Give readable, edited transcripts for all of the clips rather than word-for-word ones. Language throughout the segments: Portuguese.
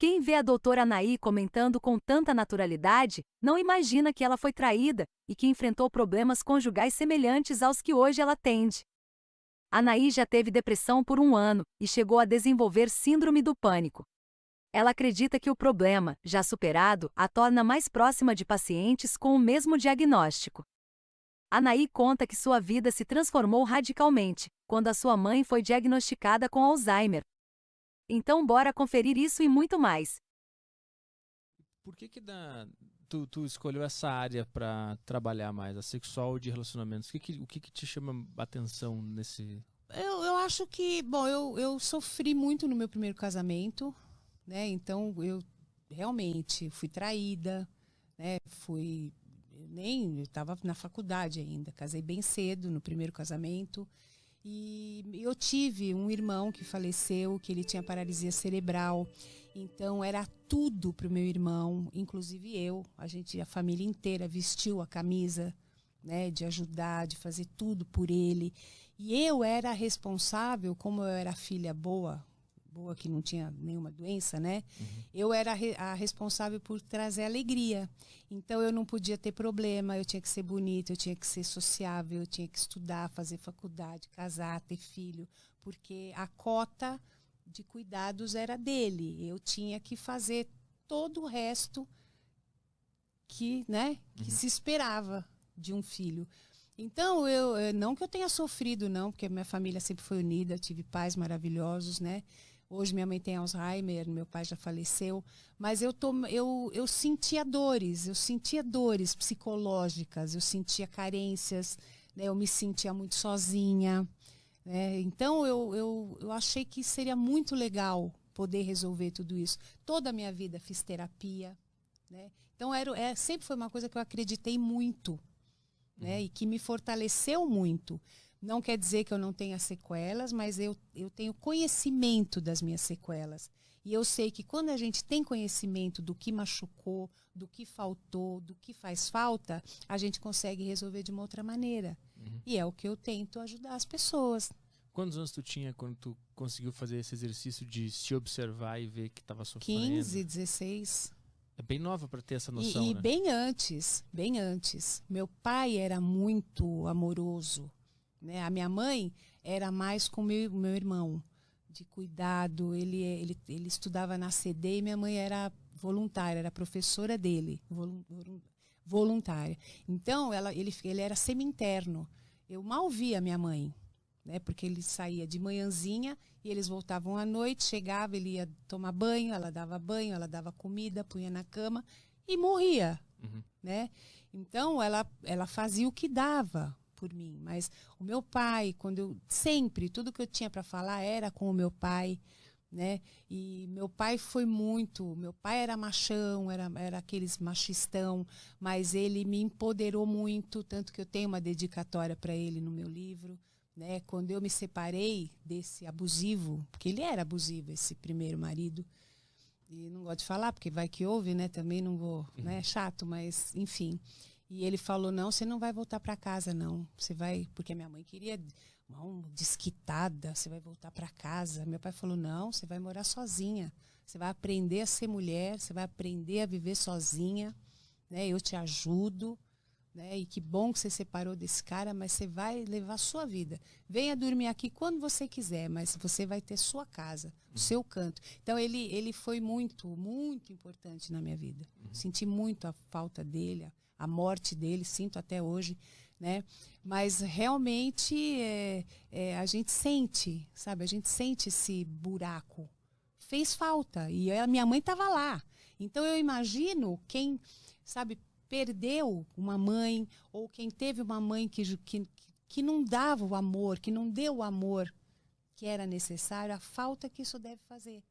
Quem vê a doutora Anaí comentando com tanta naturalidade, não imagina que ela foi traída e que enfrentou problemas conjugais semelhantes aos que hoje ela atende. Anaí já teve depressão por 1 ano e chegou a desenvolver síndrome do pânico. Ela acredita que o problema, já superado, a torna mais próxima de pacientes com o mesmo diagnóstico. Anaí conta que sua vida se transformou radicalmente quando a sua mãe foi diagnosticada com Alzheimer. Então bora conferir isso e muito mais. Por que tu escolheu essa área para trabalhar mais, a sexual de relacionamentos? O que te chama a atenção nesse... Eu acho que, bom, eu sofri muito no meu primeiro casamento, né? Então eu realmente fui traída, né? Eu estava na faculdade ainda, casei bem cedo no primeiro casamento. E eu tive um irmão que faleceu, que ele tinha paralisia cerebral. Então era tudo para o meu irmão, inclusive eu. A família inteira vestiu a camisa, né, de ajudar, de fazer tudo por ele. E eu era responsável, como eu era filha boa que não tinha nenhuma doença, né? Eu era a responsável por trazer alegria. Então eu não podia ter problema, eu tinha que ser bonita, eu tinha que ser sociável, eu tinha que estudar, fazer faculdade, casar, ter filho, porque a cota de cuidados era dele. Eu tinha que fazer todo o resto que, né, que se esperava de um filho. Então, não que eu tenha sofrido, não, porque minha família sempre foi unida, eu tive pais maravilhosos, né? Hoje minha mãe tem Alzheimer, meu pai já faleceu, mas eu sentia dores psicológicas, eu sentia carências, né? Eu me sentia muito sozinha, né? Então eu achei que seria muito legal poder resolver tudo isso. Toda a minha vida fiz terapia, né? Então sempre foi uma coisa que eu acreditei muito, né? E que me fortaleceu muito. Não quer dizer que eu não tenha sequelas, mas eu tenho conhecimento das minhas sequelas. E eu sei que quando a gente tem conhecimento do que machucou, do que faltou, do que faz falta, a gente consegue resolver de uma outra maneira. E é o que eu tento ajudar as pessoas. Quantos anos tu tinha quando tu conseguiu fazer esse exercício de se observar e ver que estava sofrendo? 15, 16. É bem nova para ter essa noção, E né? bem antes. Meu pai era muito amoroso, né? A minha mãe era mais com meu irmão, de cuidado. Ele estudava na CD e minha mãe era voluntária, era professora dele, voluntária. Então, ele era semi-interno. Eu mal via minha mãe, né? Porque ele saía de manhãzinha e eles voltavam à noite, chegava, ele ia tomar banho, ela dava comida, punha na cama e morria, né? Então, ela fazia o que dava por mim, mas o meu pai, tudo que eu tinha para falar era com o meu pai, né? E meu pai era machão, era aqueles machistão, mas ele me empoderou muito, tanto que eu tenho uma dedicatória para ele no meu livro, né? Quando eu me separei desse abusivo, porque ele era abusivo, esse primeiro marido, e não gosto de falar, porque vai que ouve, né? Também não vou, né? É chato, mas enfim. E ele falou, não, você não vai voltar para casa, não. Você vai, porque a minha mãe queria desquitada, você vai voltar para casa. Meu pai falou, não, você vai morar sozinha. Você vai aprender a ser mulher, você vai aprender a viver sozinha, né? Eu te ajudo, né? E que bom que você separou desse cara, mas você vai levar a sua vida. Venha dormir aqui quando você quiser, mas você vai ter sua casa, o seu canto. Então ele foi muito, muito importante na minha vida. Senti muito a falta dele, a morte dele, sinto até hoje, né? Mas realmente a gente sente, sabe? A gente sente esse buraco. Fez falta e a minha mãe estava lá. Então eu imagino quem, sabe, perdeu uma mãe ou quem teve uma mãe que não dava o amor, que não deu o amor que era necessário, a falta que isso deve fazer.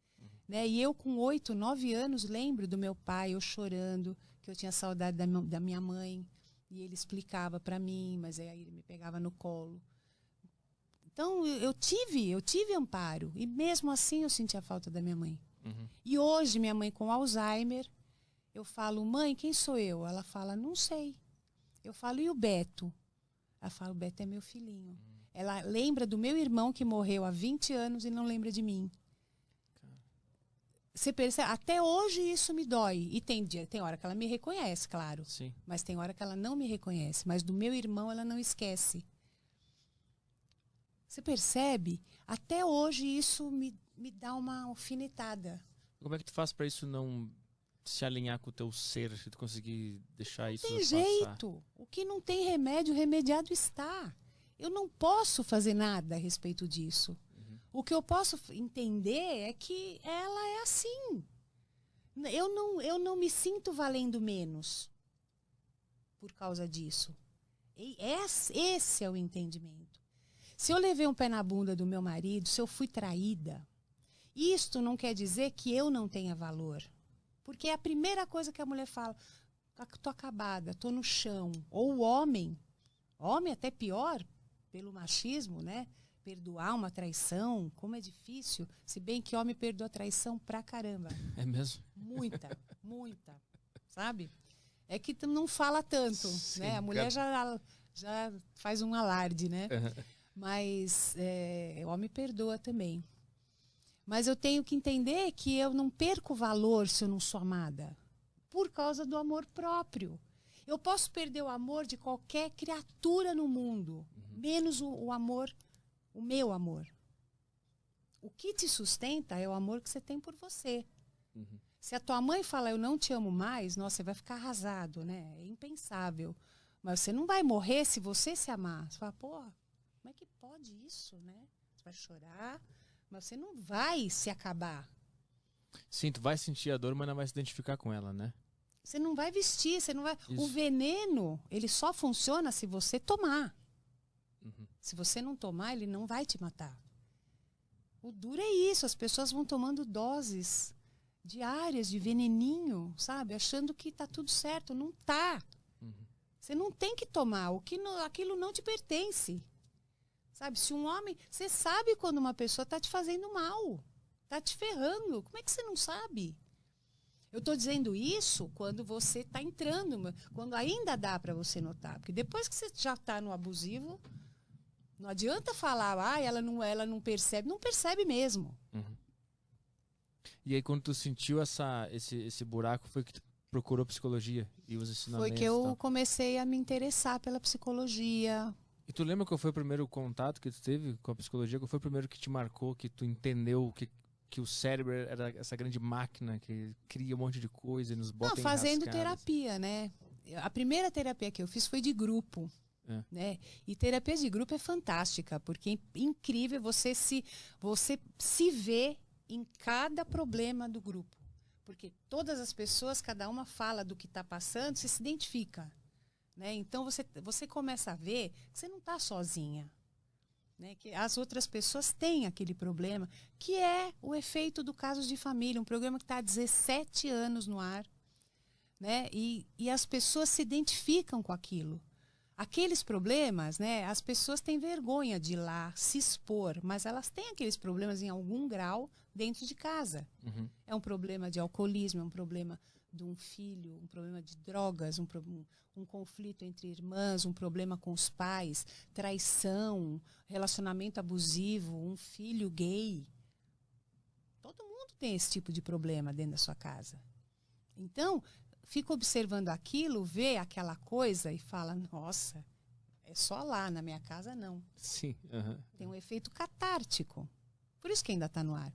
Né? E eu com 8, 9 anos lembro do meu pai, eu chorando, que eu tinha saudade da minha mãe, e ele explicava para mim, mas aí ele me pegava no colo. Então eu tive amparo, e mesmo assim eu sentia a falta da minha mãe. E hoje minha mãe com Alzheimer, eu falo, mãe, quem sou eu? Ela fala, não sei. Eu falo, e o Beto? Ela fala, o Beto é meu filhinho. Ela lembra do meu irmão que morreu há 20 anos e não lembra de mim. Você percebe? Até hoje isso me dói. E tem hora que ela me reconhece, claro. Sim. Mas tem hora que ela não me reconhece. Mas do meu irmão ela não esquece. Você percebe? Até hoje isso me dá uma alfinetada. Como é que tu faz pra isso não se alinhar com o teu ser, se tu conseguir deixar isso Tem passar? jeito. O que não tem remédio, remediado está. Eu não posso fazer nada a respeito disso. O que eu posso entender é que ela é assim. Eu não me sinto valendo menos por causa disso. Esse é o entendimento. Se eu levei um pé na bunda do meu marido, se eu fui traída, isto não quer dizer que eu não tenha valor. Porque é a primeira coisa que a mulher fala: tô acabada, tô no chão. Ou o homem até pior, pelo machismo, né? Perdoar uma traição, como é difícil. Se bem que homem perdoa traição pra caramba. É mesmo? Muita, muita. Sabe? É que não fala tanto, Sim, né? A mulher já faz um alarde, né? Mas o homem perdoa também. Mas eu tenho que entender que eu não perco valor se eu não sou amada. Por causa do amor próprio. Eu posso perder o amor de qualquer criatura no mundo. Menos o amor, o meu amor. O que te sustenta é o amor que você tem por você. Se a tua mãe fala, eu não te amo mais, nossa, você vai ficar arrasado, né? É impensável. Mas você não vai morrer se você se amar. Você fala, porra, como é que pode isso, né? Você vai chorar, mas você não vai se acabar. Sim, tu vai sentir a dor, mas não vai se identificar com ela, né? Você não vai vestir, você não vai... Isso. O veneno, ele só funciona se você tomar. Se você não tomar, ele não vai te matar. O duro é isso, as pessoas vão tomando doses diárias de veneninho, sabe? Achando que tá tudo certo. Não tá. Você não tem que tomar. Aquilo não te pertence. Sabe? Se um homem... Você sabe quando uma pessoa tá te fazendo mal. Tá te ferrando. Como é que você não sabe? Eu tô dizendo isso quando você tá entrando. Quando ainda dá para você notar. Porque depois que você já tá no abusivo... Não adianta falar, ela não percebe. Não percebe mesmo. E aí, quando tu sentiu esse buraco, foi que tu procurou psicologia e os ensinamentos? Foi que eu comecei a me interessar pela psicologia. E tu lembra qual foi o primeiro contato que tu teve com a psicologia? Qual foi o primeiro que te marcou, que tu entendeu que o cérebro era essa grande máquina que cria um monte de coisa e nos bota em fazendo rascadas? terapia, né? A primeira terapia que eu fiz foi de grupo. Né? E terapia de grupo é fantástica, porque é incrível você se vê em cada problema do grupo. Porque todas as pessoas, cada uma fala do que está passando, você se identifica. Né? Então você começa a ver que você não está sozinha. Né? Que as outras pessoas têm aquele problema, que é o efeito do Casos de Família, um programa que está há 17 anos no ar. Né? E as pessoas se identificam com aquilo. Aqueles problemas, né, as pessoas têm vergonha de ir lá se expor, mas elas têm aqueles problemas em algum grau dentro de casa. É um problema de alcoolismo, é um problema de um filho, um problema de drogas, um conflito entre irmãs, um problema com os pais, traição, relacionamento abusivo, um filho gay. Todo mundo tem esse tipo de problema dentro da sua casa. Então, fica observando aquilo, vê aquela coisa e fala, nossa, é só lá, na minha casa não. Sim. Tem um efeito catártico. Por isso que ainda está no ar.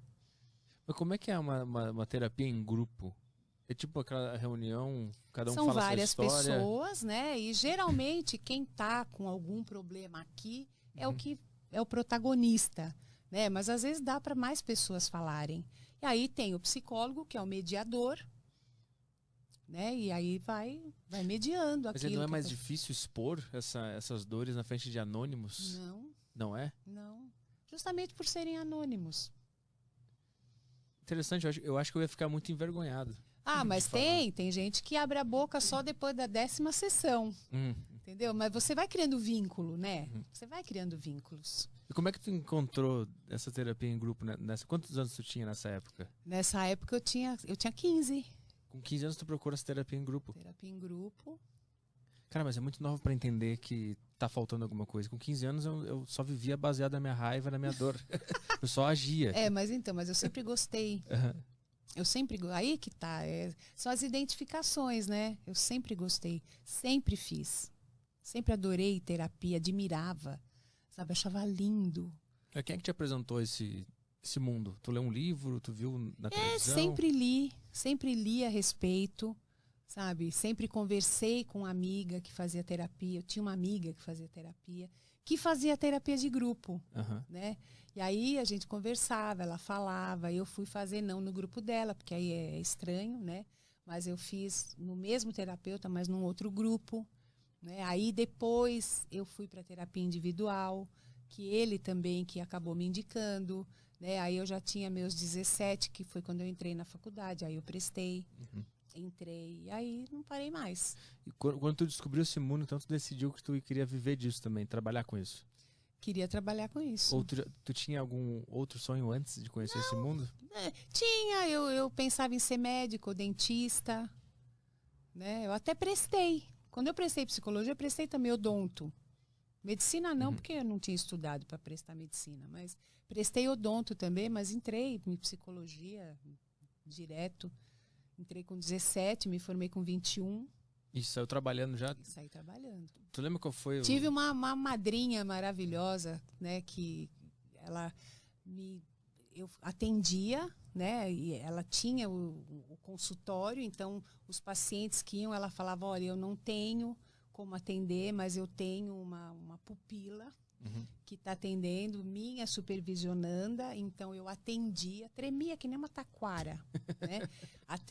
Mas como é que é uma terapia em grupo? É tipo aquela reunião, cada um São fala várias sua história? pessoas, né? E geralmente quem está com algum problema aqui é o protagonista, né? Mas às vezes dá para mais pessoas falarem. E aí tem o psicólogo, que é o mediador, né? E aí vai mediando aquilo. Mas não é mais difícil expor essas dores na frente de anônimos? Não. Não é? Não. Justamente por serem anônimos. Interessante, eu acho que eu ia ficar muito envergonhado. Mas tem gente que abre a boca só depois da 10ª sessão. Entendeu? Mas você vai criando vínculo, né? Você vai criando vínculos. E como é que tu encontrou essa terapia em grupo? Quantos anos tu tinha nessa época? Nessa época eu tinha 15. Com 15 anos tu procura essa terapia em grupo? Terapia em grupo. Cara, mas é muito novo pra entender que tá faltando alguma coisa. Com 15 anos eu só vivia baseado na minha raiva, na minha dor. Eu só agia. Mas eu sempre gostei. Eu sempre... Aí que tá. São as identificações, né? Eu sempre gostei. Sempre fiz. Sempre adorei terapia, admirava. Sabe? Achava lindo. Quem é que te apresentou esse mundo? Tu leu um livro? Tu viu na televisão? Sempre li a respeito, sabe? Sempre conversei com uma amiga que fazia terapia. Eu tinha uma amiga que fazia terapia de grupo, né? E aí a gente conversava, ela falava, eu fui fazer não no grupo dela, porque aí é estranho, né? Mas eu fiz no mesmo terapeuta, mas num outro grupo, né? Aí depois eu fui para terapia individual, que ele também que acabou me indicando, né? Aí eu já tinha meus 17, que foi quando eu entrei na faculdade, aí eu prestei, entrei, e aí não parei mais. E quando tu descobriu esse mundo, então tu decidiu que tu queria viver disso também, trabalhar com isso? Queria trabalhar com isso. Ou tu tinha algum outro sonho antes de conhecer esse mundo? Tinha, eu pensava em ser médico, dentista, né? Eu até prestei. Quando eu prestei psicologia, eu prestei também odonto. Medicina não, porque eu não tinha estudado para prestar medicina, mas prestei odonto também, mas entrei em psicologia direto. Entrei com 17, me formei com 21. E saiu trabalhando já? E saí trabalhando. Tu lembra qual foi? Tive uma madrinha maravilhosa, né, que eu atendia, né, e ela tinha o consultório, então os pacientes que iam, ela falava, olha, eu não tenho como atender, mas eu tenho uma pupila que está atendendo, minha supervisionanda, então eu atendia, tremia que nem uma taquara, né?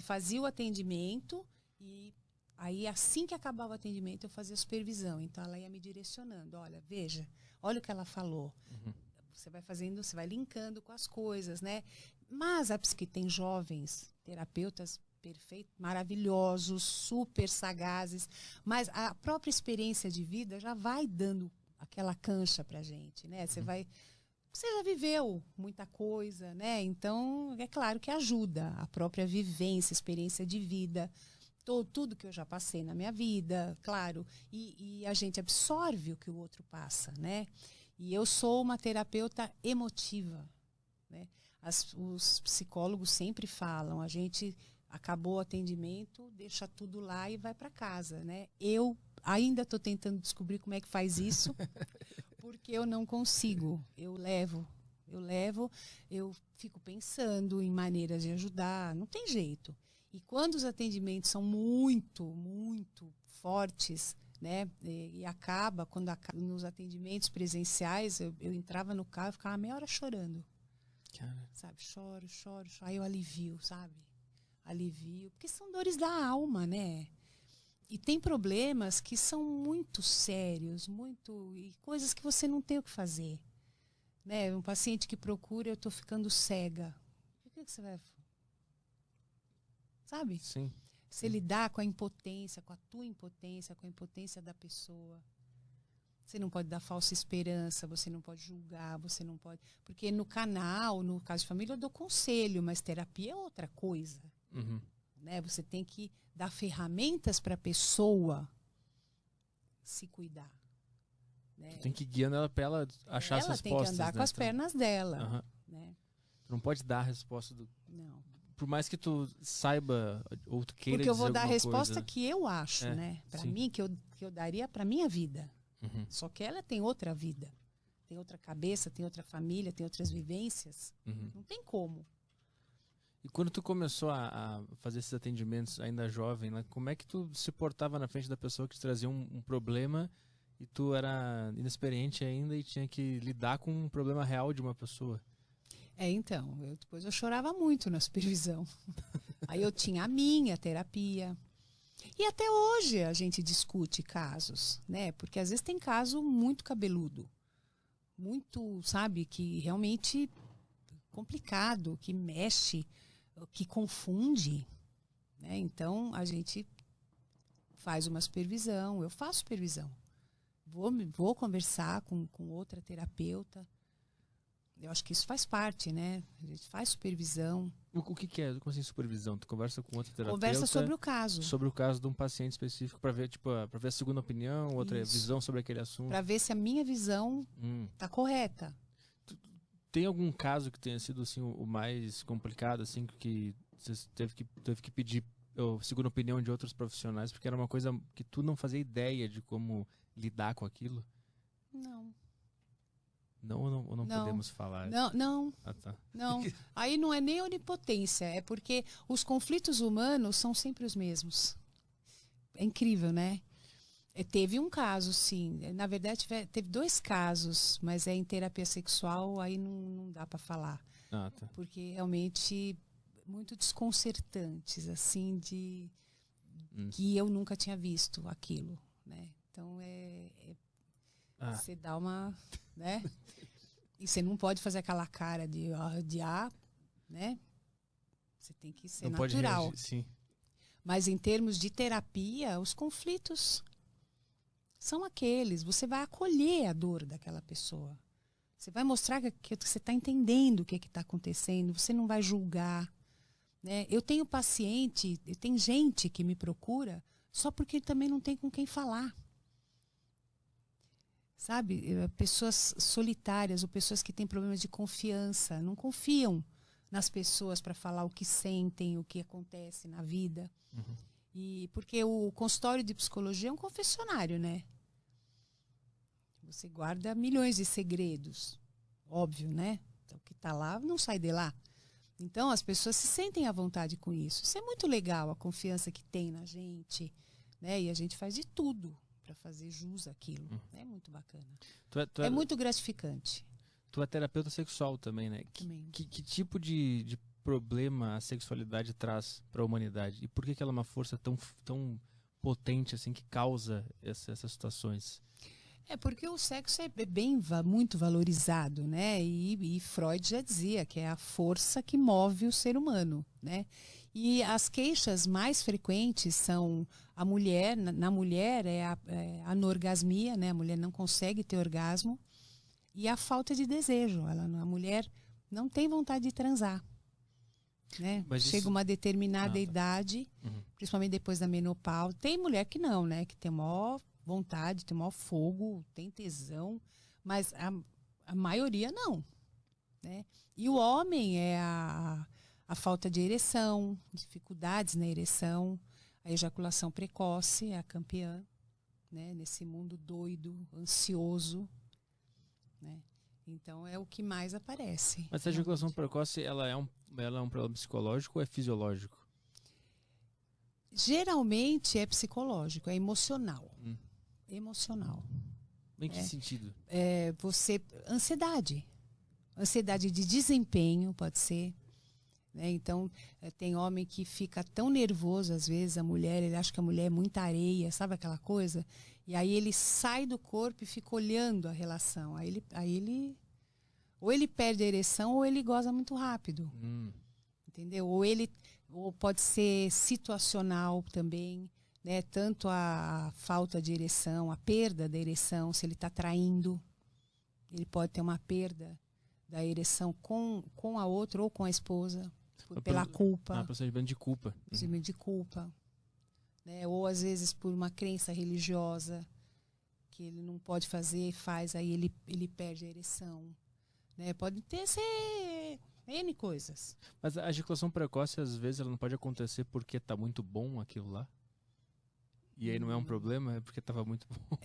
Fazia o atendimento e aí assim que acabava o atendimento eu fazia a supervisão, então ela ia me direcionando, olha, veja, olha o que ela falou, você vai fazendo, você vai linkando com as coisas, né? Mas que tem jovens terapeutas perfeitos, maravilhosos, super sagazes, mas a própria experiência de vida já vai dando aquela cancha pra gente, né? Você já viveu muita coisa, né? Então, é claro que ajuda a própria vivência, experiência de vida, tudo que eu já passei na minha vida, claro, e a gente absorve o que o outro passa, né? E eu sou uma terapeuta emotiva, né? Os psicólogos sempre falam, a gente acabou o atendimento, deixa tudo lá e vai para casa, né? Eu ainda estou tentando descobrir como é que faz isso, porque eu não consigo. Eu fico pensando em maneiras de ajudar, não tem jeito. E quando os atendimentos são muito, muito fortes, né? Quando acaba nos atendimentos presenciais, eu entrava no carro e ficava meia hora chorando. Cara. Sabe, choro. Aí eu alivio, sabe? Alivio, porque são dores da alma, né? E tem problemas que são muito sérios, e coisas que você não tem o que fazer. Né? Um paciente que procura, eu estou ficando cega. O que você vai... Sabe? Sim. Você lidar com a impotência, com a tua impotência, com a impotência da pessoa. Você não pode dar falsa esperança, você não pode julgar, você não pode... Porque no canal, no caso de família, eu dou conselho, mas terapia é outra coisa. Né? Você tem que dar ferramentas para a pessoa se cuidar. Né? Tu tem que ir guiando ela para ela achar as respostas. Ela tem que andar com as pernas dela. Né? Tu não pode dar a resposta Não. Por mais que tu saiba ou tu queira porque eu vou dizer dar a alguma resposta coisa. Que eu acho, né? Para mim, que eu daria para minha vida. Só que ela tem outra vida. Tem outra cabeça, tem outra família, tem outras vivências. Não tem como. E quando tu começou a fazer esses atendimentos ainda jovem, né, como é que tu se portava na frente da pessoa que te trazia um problema e tu era inexperiente ainda e tinha que lidar com um problema real de uma pessoa? Então, depois eu chorava muito na supervisão. Aí eu tinha a minha terapia. E até hoje a gente discute casos, né? Porque às vezes tem caso muito cabeludo. Muito, sabe, que realmente complicado, que mexe, que confunde, né? Então a gente faz uma supervisão, eu faço supervisão. Vou conversar com outra terapeuta. Eu acho que isso faz parte, né? A gente faz supervisão. O que é? Como assim supervisão? Tu conversa com outra terapeuta? Conversa sobre o caso. Sobre o caso de um paciente específico para ver, tipo, para ver a segunda opinião, outra visão sobre aquele assunto. Para ver se a minha visão tá correta. Tem algum caso que tenha sido assim o mais complicado, assim, que Você teve que pedir segunda opinião de outros profissionais, porque era uma coisa que tu não fazia ideia de como lidar com aquilo? Não. Não ou não podemos falar? Não. Ah, tá. Não. Aí não é nem onipotência, é porque os conflitos humanos são sempre os mesmos. É incrível, né? Teve um caso, sim. Na verdade, teve 2 casos, mas em terapia sexual, aí não dá para falar. Ah, tá. Porque realmente muito desconcertantes, assim, que eu nunca tinha visto aquilo, né? Então você dá uma, né? E você não pode fazer aquela cara de né? Você tem que ser não natural. Pode reagir, sim. Mas em termos de terapia, os conflitos são aqueles. Você vai acolher a dor daquela pessoa. Você vai mostrar que você está entendendo o que está acontecendo. Você não vai julgar. Né? Eu tenho gente que me procura só porque também não tem com quem falar. Sabe? Pessoas solitárias ou pessoas que têm problemas de confiança. Não confiam nas pessoas para falar o que sentem, o que acontece na vida. Uhum. E porque o consultório de psicologia é um confessionário, né? Você guarda milhões de segredos. Óbvio, né? Então, o que está lá não sai de lá. Então, as pessoas se sentem à vontade com isso. Isso é muito legal, a confiança que tem na gente. Né? E a gente faz de tudo para fazer jus àquilo. É muito bacana. É muito gratificante. Tu é terapeuta sexual também, né? Também. Que tipo de problema a sexualidade traz para a humanidade? E por que ela é uma força tão potente assim que causa essas situações? É porque o sexo é muito valorizado, né? E Freud já dizia que é a força que move o ser humano, né? E as queixas mais frequentes são a mulher, na mulher é a anorgasmia, né? A mulher não consegue ter orgasmo, e a falta de desejo. A mulher não tem vontade de transar, né? Chega uma determinada idade, principalmente depois da menopausa. Tem mulher que não, né? Que tem maior vontade, tem maior fogo, tem tesão, mas a maioria não, né? E o homem é a falta de ereção, dificuldades na ereção, a ejaculação precoce é a campeã, né? Nesse mundo doido, ansioso, né? Então é o que mais aparece. Mas a ejaculação precoce, ela é um problema psicológico ou é fisiológico? Geralmente é psicológico, é emocional. Emocional. Em que sentido? Ansiedade. Ansiedade de desempenho, pode ser. Né? Então, tem homem que fica tão nervoso, às vezes, ele acha que a mulher é muita areia, sabe aquela coisa? E aí ele sai do corpo e fica olhando a relação. Aí ele ou ele perde a ereção ou ele goza muito rápido. Entendeu? Ou pode ser situacional também. Né, tanto a falta de ereção, a perda da ereção, se ele está traindo, ele pode ter uma perda da ereção com a outra ou com a esposa, pela culpa. Procedimento de culpa. Procedimento de culpa. Né, ou às vezes por uma crença religiosa, que ele não pode fazer, faz, aí ele perde a ereção. Né, pode ser N coisas. Mas a ejaculação precoce, às vezes, ela não pode acontecer porque está muito bom aquilo lá? E aí não é um problema, é porque estava muito bom.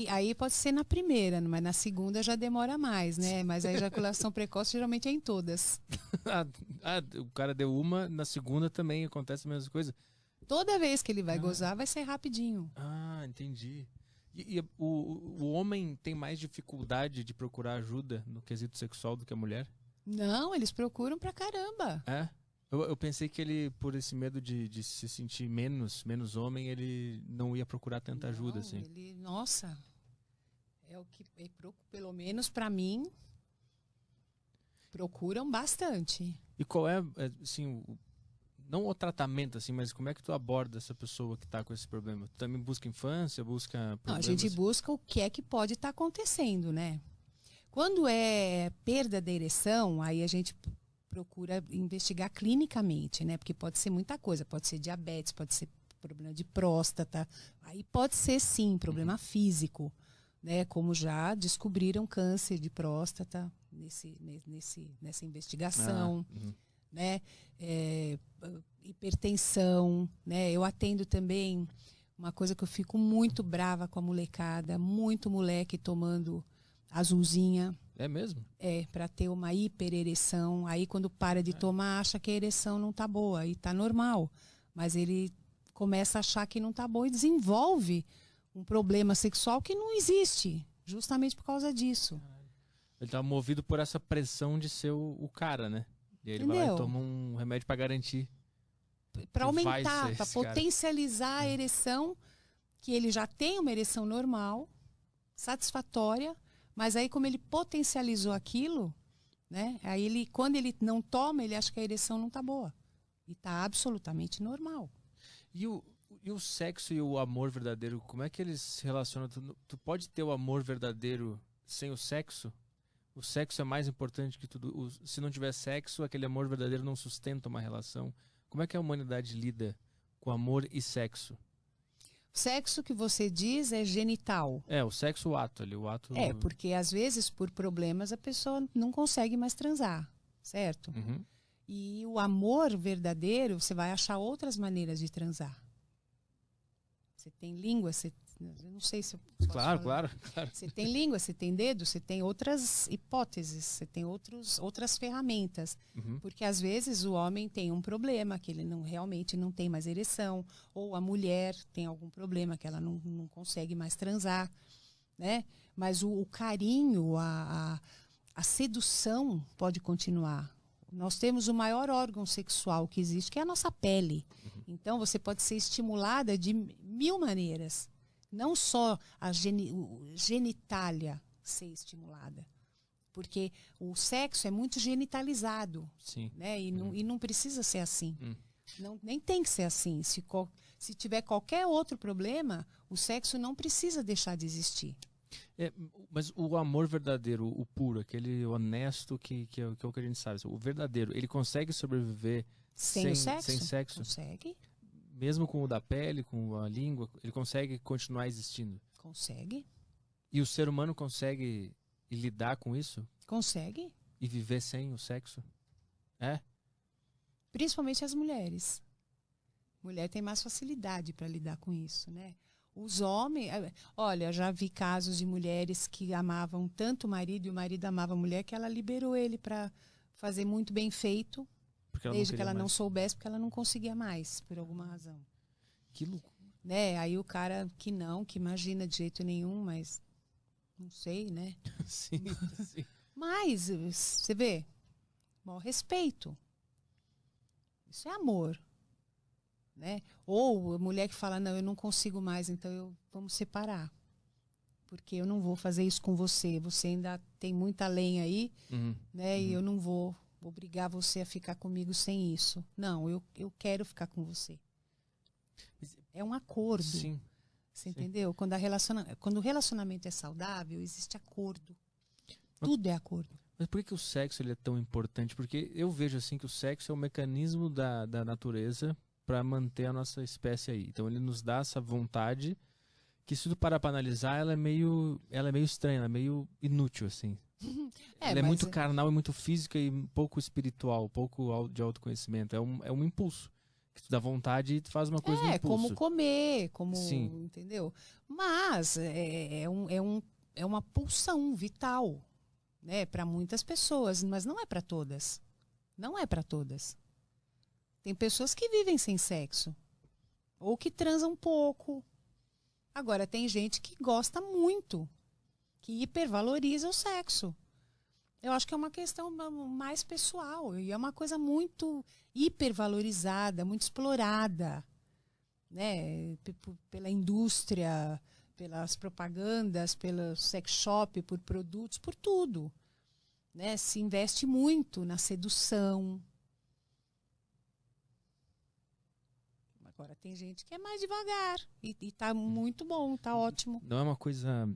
Aí pode ser na primeira, mas na segunda já demora mais, né? Mas a ejaculação precoce geralmente é em todas. O cara deu uma, na segunda também acontece a mesma coisa? Toda vez que ele vai gozar, vai ser rapidinho. Entendi. E o homem tem mais dificuldade de procurar ajuda no quesito sexual do que a mulher? Não, eles procuram pra caramba. É? Eu pensei que ele, por esse medo de se sentir menos homem, ele não ia procurar tanta ajuda, assim. Nossa, é o que, pelo menos pra mim, procuram bastante. E qual é, assim, não o tratamento, assim, mas como é que tu aborda essa pessoa que tá com esse problema? Tu também busca infância, busca problemas? Não, a gente busca o que é que pode estar acontecendo, né? Quando é perda da ereção, aí a gente procura investigar clinicamente, né? Porque pode ser muita coisa, pode ser diabetes, pode ser problema de próstata, aí pode ser sim problema físico, né? Como já descobriram câncer de próstata nessa investigação, né? Hipertensão, né? Eu atendo também uma coisa que eu fico muito brava com a molecada, muito moleque tomando azulzinha. É mesmo? Para ter uma hiperereção. Aí quando para de tomar, acha que a ereção não tá boa e tá normal. Mas ele começa a achar que não tá boa e desenvolve um problema sexual que não existe, justamente por causa disso. Ele tá movido por essa pressão de ser o cara, né? E aí ele vai lá e toma um remédio para garantir. Para aumentar, para potencializar a ereção, que ele já tem uma ereção normal, satisfatória, mas aí como ele potencializou aquilo, né? Aí ele, quando ele não toma, ele acha que a ereção não tá boa. E tá absolutamente normal. E o sexo e o amor verdadeiro, como é que eles se relacionam? Tu pode ter o amor verdadeiro sem o sexo? O sexo é mais importante que tudo. Se não tiver sexo, aquele amor verdadeiro não sustenta uma relação. Como é que a humanidade lida com amor e sexo? Sexo que você diz é genital. O sexo, o ato ali, o ato... porque às vezes por problemas a pessoa não consegue mais transar, certo? Uhum. E o amor verdadeiro, você vai achar outras maneiras de transar. Você tem língua, eu não sei se eu posso Claro. Você tem língua, você tem dedo, você tem outras hipóteses, você tem outras ferramentas. Uhum. Porque às vezes o homem tem um problema, que ele realmente não tem mais ereção, ou a mulher tem algum problema, que ela não consegue mais transar, né? Mas o carinho, a sedução pode continuar. Nós temos o maior órgão sexual que existe, que é a nossa pele. Uhum. Então, você pode ser estimulada de 1000 maneiras. Não só a genitália ser estimulada. Porque o sexo é muito genitalizado. Sim. Né? E não precisa ser assim. Não, nem tem que ser assim. Se tiver qualquer outro problema, o sexo não precisa deixar de existir. Mas o amor verdadeiro, o puro, aquele honesto que é o que a gente sabe, o verdadeiro, ele consegue sobreviver sem sem sexo? Consegue. Mesmo com o da pele, com a língua, ele consegue continuar existindo? Consegue. E o ser humano consegue lidar com isso? Consegue. E viver sem o sexo? Principalmente as mulheres. Mulher tem mais facilidade para lidar com isso, né? Os homens... Olha, já vi casos de mulheres que amavam tanto o marido, e o marido amava a mulher, que ela liberou ele para fazer muito bem feito, desde que ela não soubesse, porque ela não conseguia mais, por alguma razão. Que louco. Né? Aí o cara que imagina de jeito nenhum, mas não sei, né? Sim. Mas, você vê, bom, respeito. Isso é amor. Né? Ou a mulher que fala, não, eu não consigo mais, então vamos separar. Porque eu não vou fazer isso com você. Você ainda tem muita lenha aí, né? E eu não vou obrigar você a ficar comigo sem isso. Não, eu quero ficar com você. É um acordo. Sim. Você entendeu? Quando o relacionamento é saudável, existe acordo. Tudo é acordo. Mas por que o sexo ele é tão importante? Porque eu vejo assim que o sexo é um mecanismo da natureza para manter a nossa espécie aí. Então ele nos dá essa vontade que, se tu parar para analisar, ela é meio estranha, ela é meio inútil, assim. Ela é muito carnal e muito física e pouco espiritual, pouco de autoconhecimento. É um impulso. Que tu dá vontade e tu faz uma coisa no impulso. Como comer, Sim. Entendeu? Mas é uma pulsão vital, né, para muitas pessoas, mas não é para todas. Não é para todas. Tem pessoas que vivem sem sexo. Ou que transam pouco. Agora, tem gente que gosta muito. Que hipervaloriza o sexo. Eu acho que é uma questão mais pessoal. E é uma coisa muito hipervalorizada, muito explorada. Né? Pela indústria, pelas propagandas, pelo sex shop, por produtos, por tudo. Né? Se investe muito na sedução. Agora tem gente que é mais devagar e tá muito bom, tá ótimo. Não é uma coisa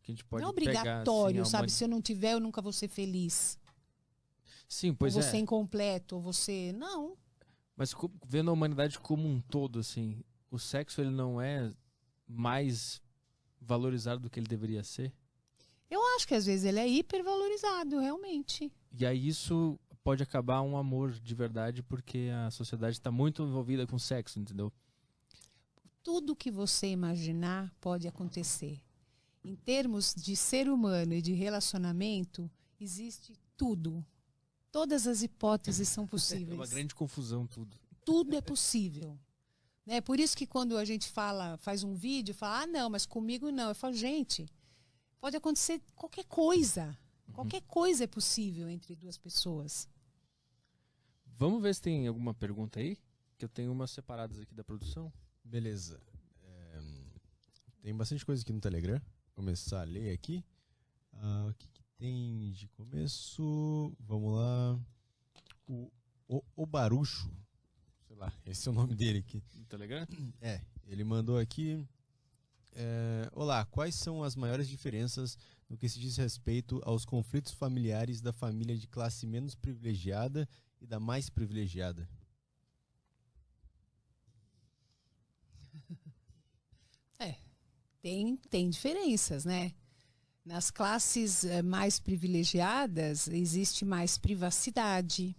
que a gente pode não é pegar, obrigatório, assim, sabe? Se eu não tiver, eu nunca vou ser feliz. Sim, pois ou você é incompleto, ou você... Não. Mas vendo a humanidade como um todo, assim, o sexo ele não é mais valorizado do que ele deveria ser? Eu acho que às vezes ele é hipervalorizado, realmente. E aí isso, pode acabar um amor de verdade porque a sociedade está muito envolvida com sexo, entendeu? Tudo que você imaginar pode acontecer. Em termos de ser humano e de relacionamento, existe tudo. Todas as hipóteses são possíveis. É uma grande confusão tudo. Tudo é possível. Né? Por isso que quando a gente faz um vídeo, fala, não, mas comigo não. Eu falo, gente, pode acontecer qualquer coisa. Qualquer coisa é possível entre duas pessoas. Vamos ver se tem alguma pergunta aí, que eu tenho umas separadas aqui da produção. Beleza. Tem bastante coisa aqui no Telegram. Vou começar a ler aqui. O que tem de começo? Vamos lá. O Barucho. Sei lá, esse é o nome dele aqui. No Telegram? Ele mandou aqui. Olá, quais são as maiores diferenças no que se diz respeito aos conflitos familiares da família de classe menos privilegiada e da mais privilegiada? Tem diferenças, né? Nas classes mais privilegiadas, existe mais privacidade,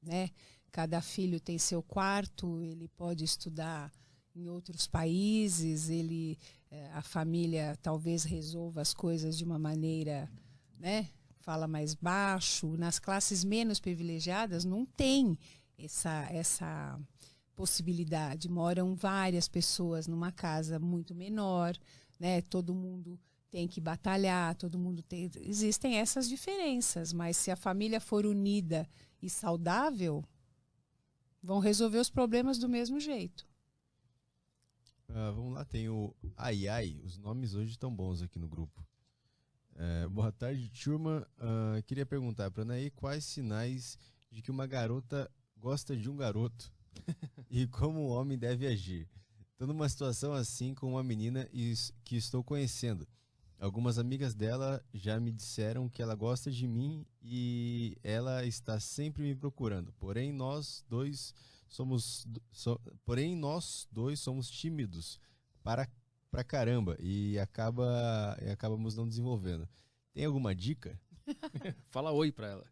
né? Cada filho tem seu quarto, ele pode estudar em outros países, a família talvez resolva as coisas de uma maneira, né? Fala mais baixo. Nas classes menos privilegiadas não tem essa possibilidade. Moram várias pessoas numa casa muito menor, né? Todo mundo tem que batalhar, existem essas diferenças, mas se a família for unida e saudável, vão resolver os problemas do mesmo jeito. Vamos lá, tem o Ai. Os nomes hoje estão bons aqui no grupo. Boa tarde, turma. Queria perguntar para a Anaí quais sinais de que uma garota gosta de um garoto e como um homem deve agir. Estou numa situação assim com uma menina que estou conhecendo. Algumas amigas dela já me disseram que ela gosta de mim e ela está sempre me procurando. Porém, nós dois somos tímidos para caramba e acabamos não desenvolvendo. Tem alguma dica? Fala oi pra ela.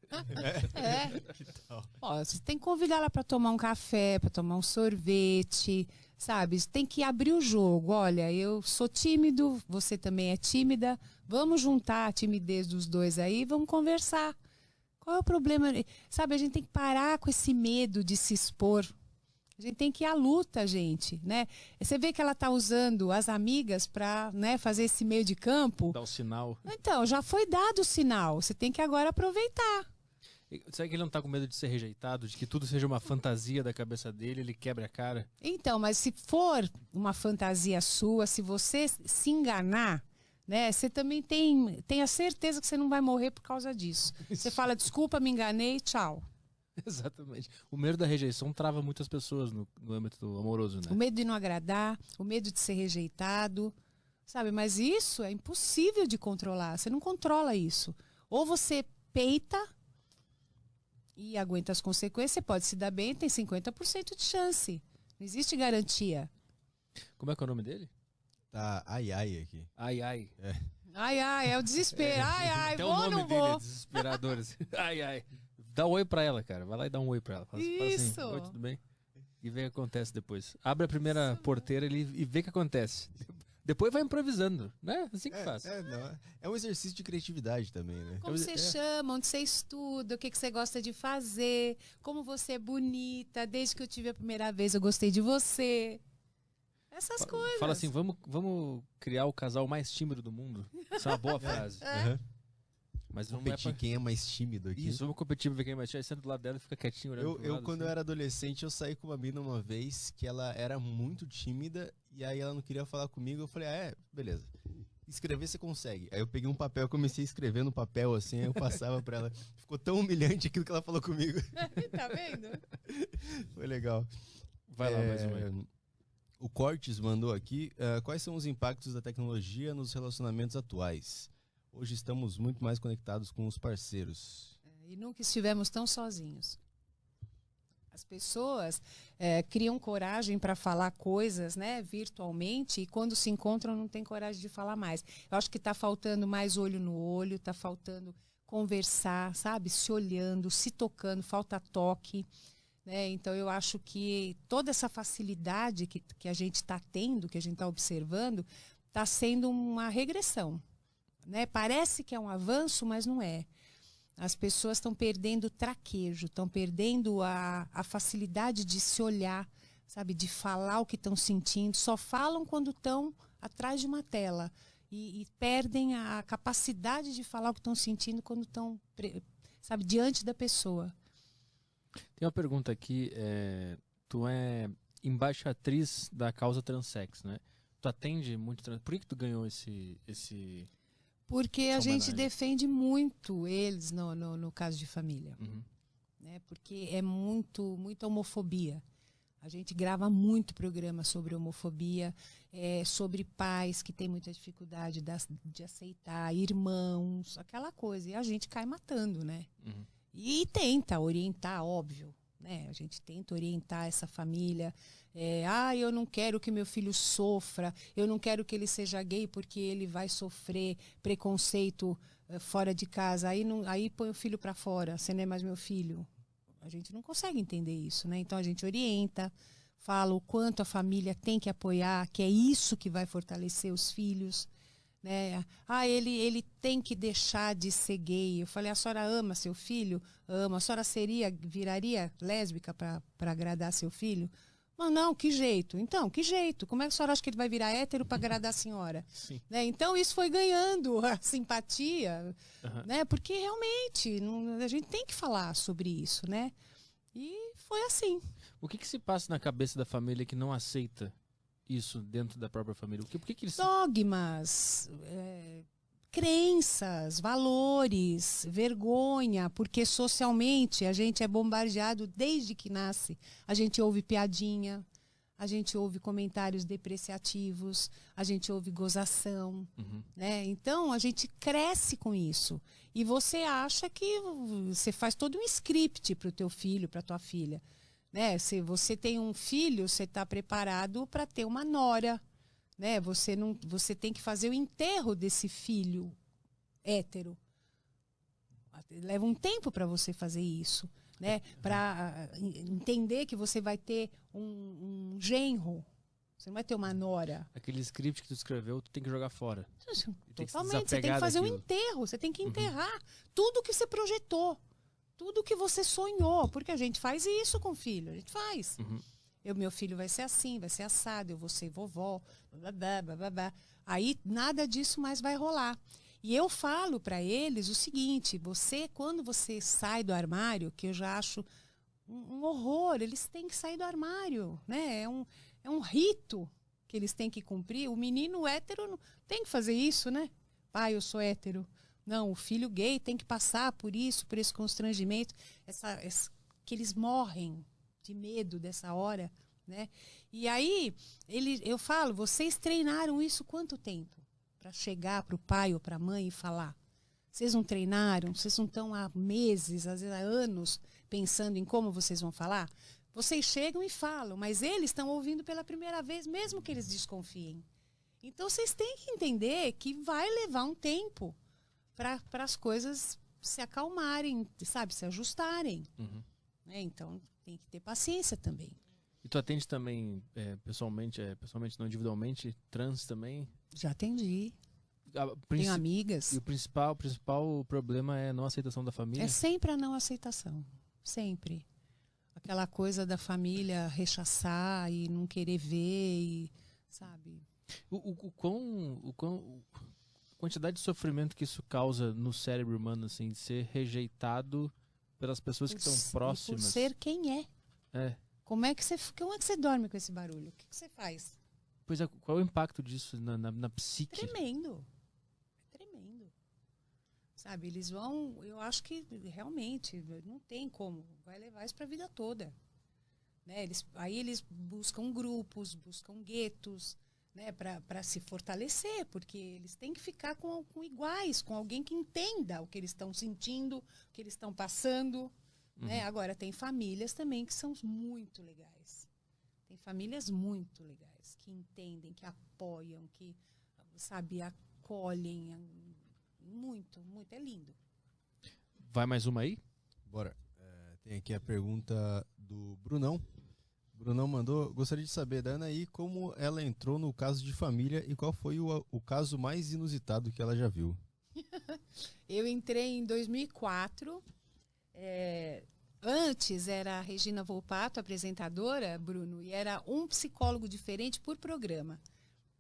Você tem que convidar ela para tomar um café, para tomar um sorvete, sabe? Você tem que abrir o jogo. Olha, eu sou tímido, você também é tímida. Vamos juntar a timidez dos dois aí, vamos conversar. Qual é o problema? Sabe, a gente tem que parar com esse medo de se expor. A gente tem que ir à luta, gente, né? Você vê que ela está usando as amigas para, né, fazer esse meio de campo. Dá o sinal. Então, já foi dado o sinal. Você tem que agora aproveitar. Será que ele não está com medo de ser rejeitado? De que tudo seja uma fantasia da cabeça dele, ele quebra a cara? Então, mas se for uma fantasia sua, se você se enganar, né, você também tem a certeza que você não vai morrer por causa disso. Você fala, desculpa, me enganei, tchau. Exatamente. O medo da rejeição trava muitas pessoas no âmbito amoroso, né? O medo de não agradar, o medo de ser rejeitado, sabe? Mas isso é impossível de controlar. Você não controla isso. Ou você peita e aguenta as consequências, você pode se dar bem, tem 50% de chance. Não existe garantia. Como é que é o nome dele? Tá Ai aqui. Ai. É o desespero. Até Vou ou não dele vou? é desesperador. Ai. Dá um oi pra ela, cara. Vai lá e dá um oi pra ela. Fala Isso. assim, oi, tudo bem? E vê o que acontece depois. Abre a primeira porteira e vê o que acontece. Depois vai improvisando, né? Assim que faz. É um exercício de criatividade também, né? Como você chama, onde você estuda, o que você gosta de fazer, como você é bonita, desde que eu tive a primeira vez eu gostei de você. Essas coisas. Fala assim, vamos criar o casal mais tímido do mundo. Isso é uma boa frase. Mas não competir quem é mais tímido aqui. Isso, vamos competir pra ver quem é mais tímido. Aí senta do lado dela e fica quietinho olhando pro lado, quando assim. eu era adolescente, eu saí com uma mina uma vez que ela era muito tímida e aí ela não queria falar comigo. Eu falei, beleza. Escrever você consegue. Aí eu peguei um papel, comecei a escrever no papel assim, aí eu passava pra ela. Ficou tão humilhante aquilo que ela falou comigo. Tá vendo? Foi legal. Vai lá, mais uma. O Cortes mandou aqui, quais são os impactos da tecnologia nos relacionamentos atuais? Hoje estamos muito mais conectados com os parceiros. E nunca estivemos tão sozinhos. As pessoas criam coragem para falar coisas, né, virtualmente, e quando se encontram não tem coragem de falar mais. Eu acho que está faltando mais olho no olho, está faltando conversar, sabe? Se olhando, se tocando, falta toque. Né? Então, eu acho que toda essa facilidade que a gente está tendo, que a gente está observando, está sendo uma regressão. Né? Parece que é um avanço, mas não é. As pessoas estão perdendo o traquejo, estão perdendo a facilidade de se olhar, sabe? De falar o que estão sentindo. Só falam quando estão atrás de uma tela. E perdem a capacidade de falar o que estão sentindo quando estão, sabe, diante da pessoa. Tem uma pergunta aqui, tu é embaixatriz da causa transex, né? Tu atende muito Por que tu ganhou esse Porque a essa gente homenagem? defende muito eles no caso de família. Uhum. Né? Porque é muita homofobia. A gente grava muito programa sobre homofobia, sobre pais que têm muita dificuldade de aceitar, irmãos, aquela coisa. E a gente cai matando, né? Uhum. E tenta orientar, óbvio. Né? A gente tenta orientar essa família. Eu não quero que meu filho sofra, eu não quero que ele seja gay porque ele vai sofrer preconceito fora de casa. Aí põe o filho para fora, você não é mais meu filho. A gente não consegue entender isso, né? Então a gente orienta, fala o quanto a família tem que apoiar, que é isso que vai fortalecer os filhos. Né? Ele tem que deixar de ser gay. Eu falei, a senhora ama seu filho? Ama. A senhora viraria lésbica para agradar seu filho? Não, que jeito? Então, que jeito? Como é que a senhora acha que ele vai virar hétero para agradar a senhora? Né? Então, isso foi ganhando a simpatia, né? Porque realmente a gente tem que falar sobre isso, né? E foi assim. O que se passa na cabeça da família que não aceita isso dentro da própria família? Por que eles... Dogmas, crenças, valores, vergonha, porque socialmente a gente é bombardeado desde que nasce. A gente ouve piadinha, a gente ouve comentários depreciativos, a gente ouve gozação. Né? Então a gente cresce com isso. E você acha que você faz todo um script para o teu filho, para a tua filha. Né? Se você tem um filho, você está preparado para ter uma nora. Né? Você tem que fazer o enterro desse filho hétero. Leva um tempo para você fazer isso. Né? Para entender que você vai ter um genro. Você não vai ter uma nora. Aquele script que tu escreveu, tu tem que jogar fora. Totalmente. Você tem que fazer um enterro. Você tem que enterrar tudo que você projetou. Tudo que você sonhou, porque a gente faz isso com o filho, a gente faz. Meu filho vai ser assim, vai ser assado, eu vou ser vovó, blá, blá, blá, blá. Aí nada disso mais vai rolar. E eu falo para eles o seguinte, quando você sai do armário, que eu já acho um horror, eles têm que sair do armário, né? É um rito que eles têm que cumprir. O menino hétero não tem que fazer isso, né? Pai, eu sou hétero. Não, o filho gay tem que passar por esse constrangimento, que eles morrem de medo dessa hora, né? E aí, eu falo, vocês treinaram isso quanto tempo? Para chegar para o pai ou para a mãe e falar. Vocês não treinaram? Vocês não estão há meses, às vezes há anos, pensando em como vocês vão falar? Vocês chegam e falam, mas eles estão ouvindo pela primeira vez, mesmo que eles desconfiem. Então, vocês têm que entender que vai levar um tempo para as coisas se acalmarem, sabe, se ajustarem. Então, tem que ter paciência também. E tu atende também pessoalmente não individualmente, trans também? Já atendi. Tenho amigas. E o principal problema é a não aceitação da família? É sempre a não aceitação. Sempre. Aquela coisa da família rechaçar e não querer ver, e, sabe? A quantidade de sofrimento que isso causa no cérebro humano, assim, de ser rejeitado pelas pessoas que estão próximas. Por ser quem é. Como é que você dorme com esse barulho? O que você faz? Pois é, qual é o impacto disso na psique? Tremendo. Tremendo. Sabe, eles vão... Eu acho que realmente não tem como. Vai levar isso para a vida toda. Né? Aí eles buscam grupos, buscam guetos, né, para se fortalecer, porque eles têm que ficar com iguais, com alguém que entenda o que eles estão sentindo, o que eles estão passando. Né? Agora, tem famílias também que são muito legais. Tem famílias muito legais, que entendem, que apoiam, que, sabe, acolhem. Muito, muito. É lindo. Vai mais uma aí? Bora. Tem aqui a pergunta do Brunão. Brunão mandou, gostaria de saber da Anaí como ela entrou no caso de família e qual foi o caso mais inusitado que ela já viu. Eu entrei em 2004. Antes era a Regina Volpato, apresentadora, Bruno, e era um psicólogo diferente por programa.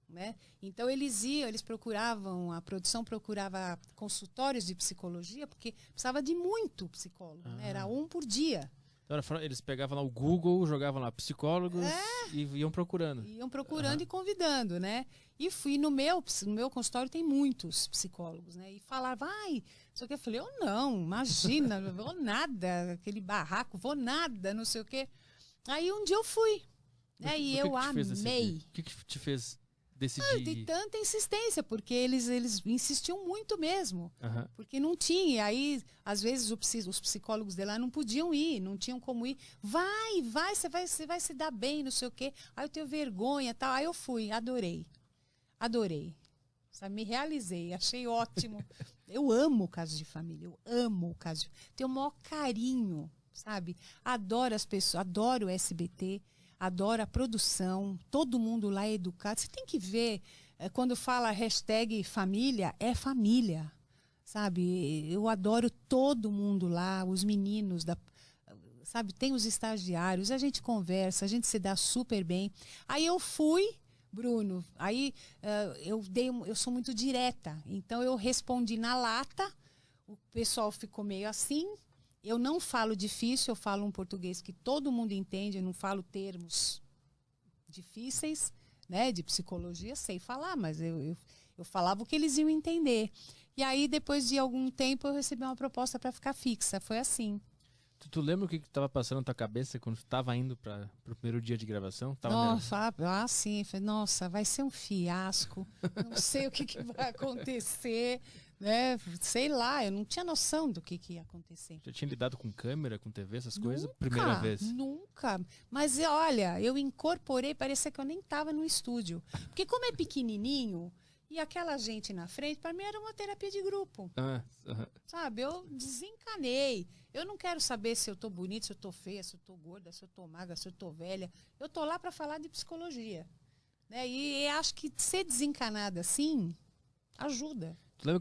Né? Então eles procuravam, a produção procurava consultórios de psicologia, porque precisava de muito psicólogo, né? Era um por dia. Então, eles pegavam lá o Google, jogavam lá psicólogos e iam procurando. Iam procurando e convidando, né? E fui no meu consultório, tem muitos psicólogos, né? E falavam, só que eu falei, não, imagina, não vou nada, aquele barraco, vou nada, não sei o quê. Aí um dia eu fui, né? E eu amei. O que te fez decidir? De tanta insistência, porque eles insistiam muito mesmo. Porque não tinha. E aí, às vezes, os psicólogos de lá não podiam ir, não tinham como ir. Vai, você vai se dar bem, não sei o quê. Aí eu tenho vergonha e tal. Aí eu fui, adorei. Sabe, me realizei, achei ótimo. Eu amo o caso de família, eu amo o caso. Tenho o maior carinho, sabe? Adoro as pessoas, adoro o SBT. Adoro a produção, todo mundo lá é educado. Você tem que ver, quando fala hashtag família, é família, sabe? Eu adoro todo mundo lá, os meninos, sabe? Tem os estagiários, a gente conversa, a gente se dá super bem. Aí eu fui, Bruno, aí eu sou muito direta, então eu respondi na lata, o pessoal ficou meio assim. Eu não falo difícil, eu falo um português que todo mundo entende, eu não falo termos difíceis, né, de psicologia, sei falar, mas eu falava o que eles iam entender. E aí, depois de algum tempo, eu recebi uma proposta para ficar fixa, foi assim. Tu lembra o que estava passando na tua cabeça quando tu estava indo para o primeiro dia de gravação? Nossa, sim, falei, nossa, vai ser um fiasco, não sei o que vai acontecer. Né? Sei lá, eu não tinha noção do que ia acontecer. Já tinha lidado com câmera, com TV, essas coisas? Primeira vez? Nunca. Mas olha, eu incorporei, parecia que eu nem estava no estúdio. Porque como é pequenininho, e aquela gente na frente, para mim era uma terapia de grupo. Sabe, eu desencanei. Eu não quero saber se eu tô bonita, se eu tô feia, se eu tô gorda, se eu tô magra, se eu tô velha. Eu tô lá para falar de psicologia. Né? E acho que ser desencanada assim ajuda. Tu lembra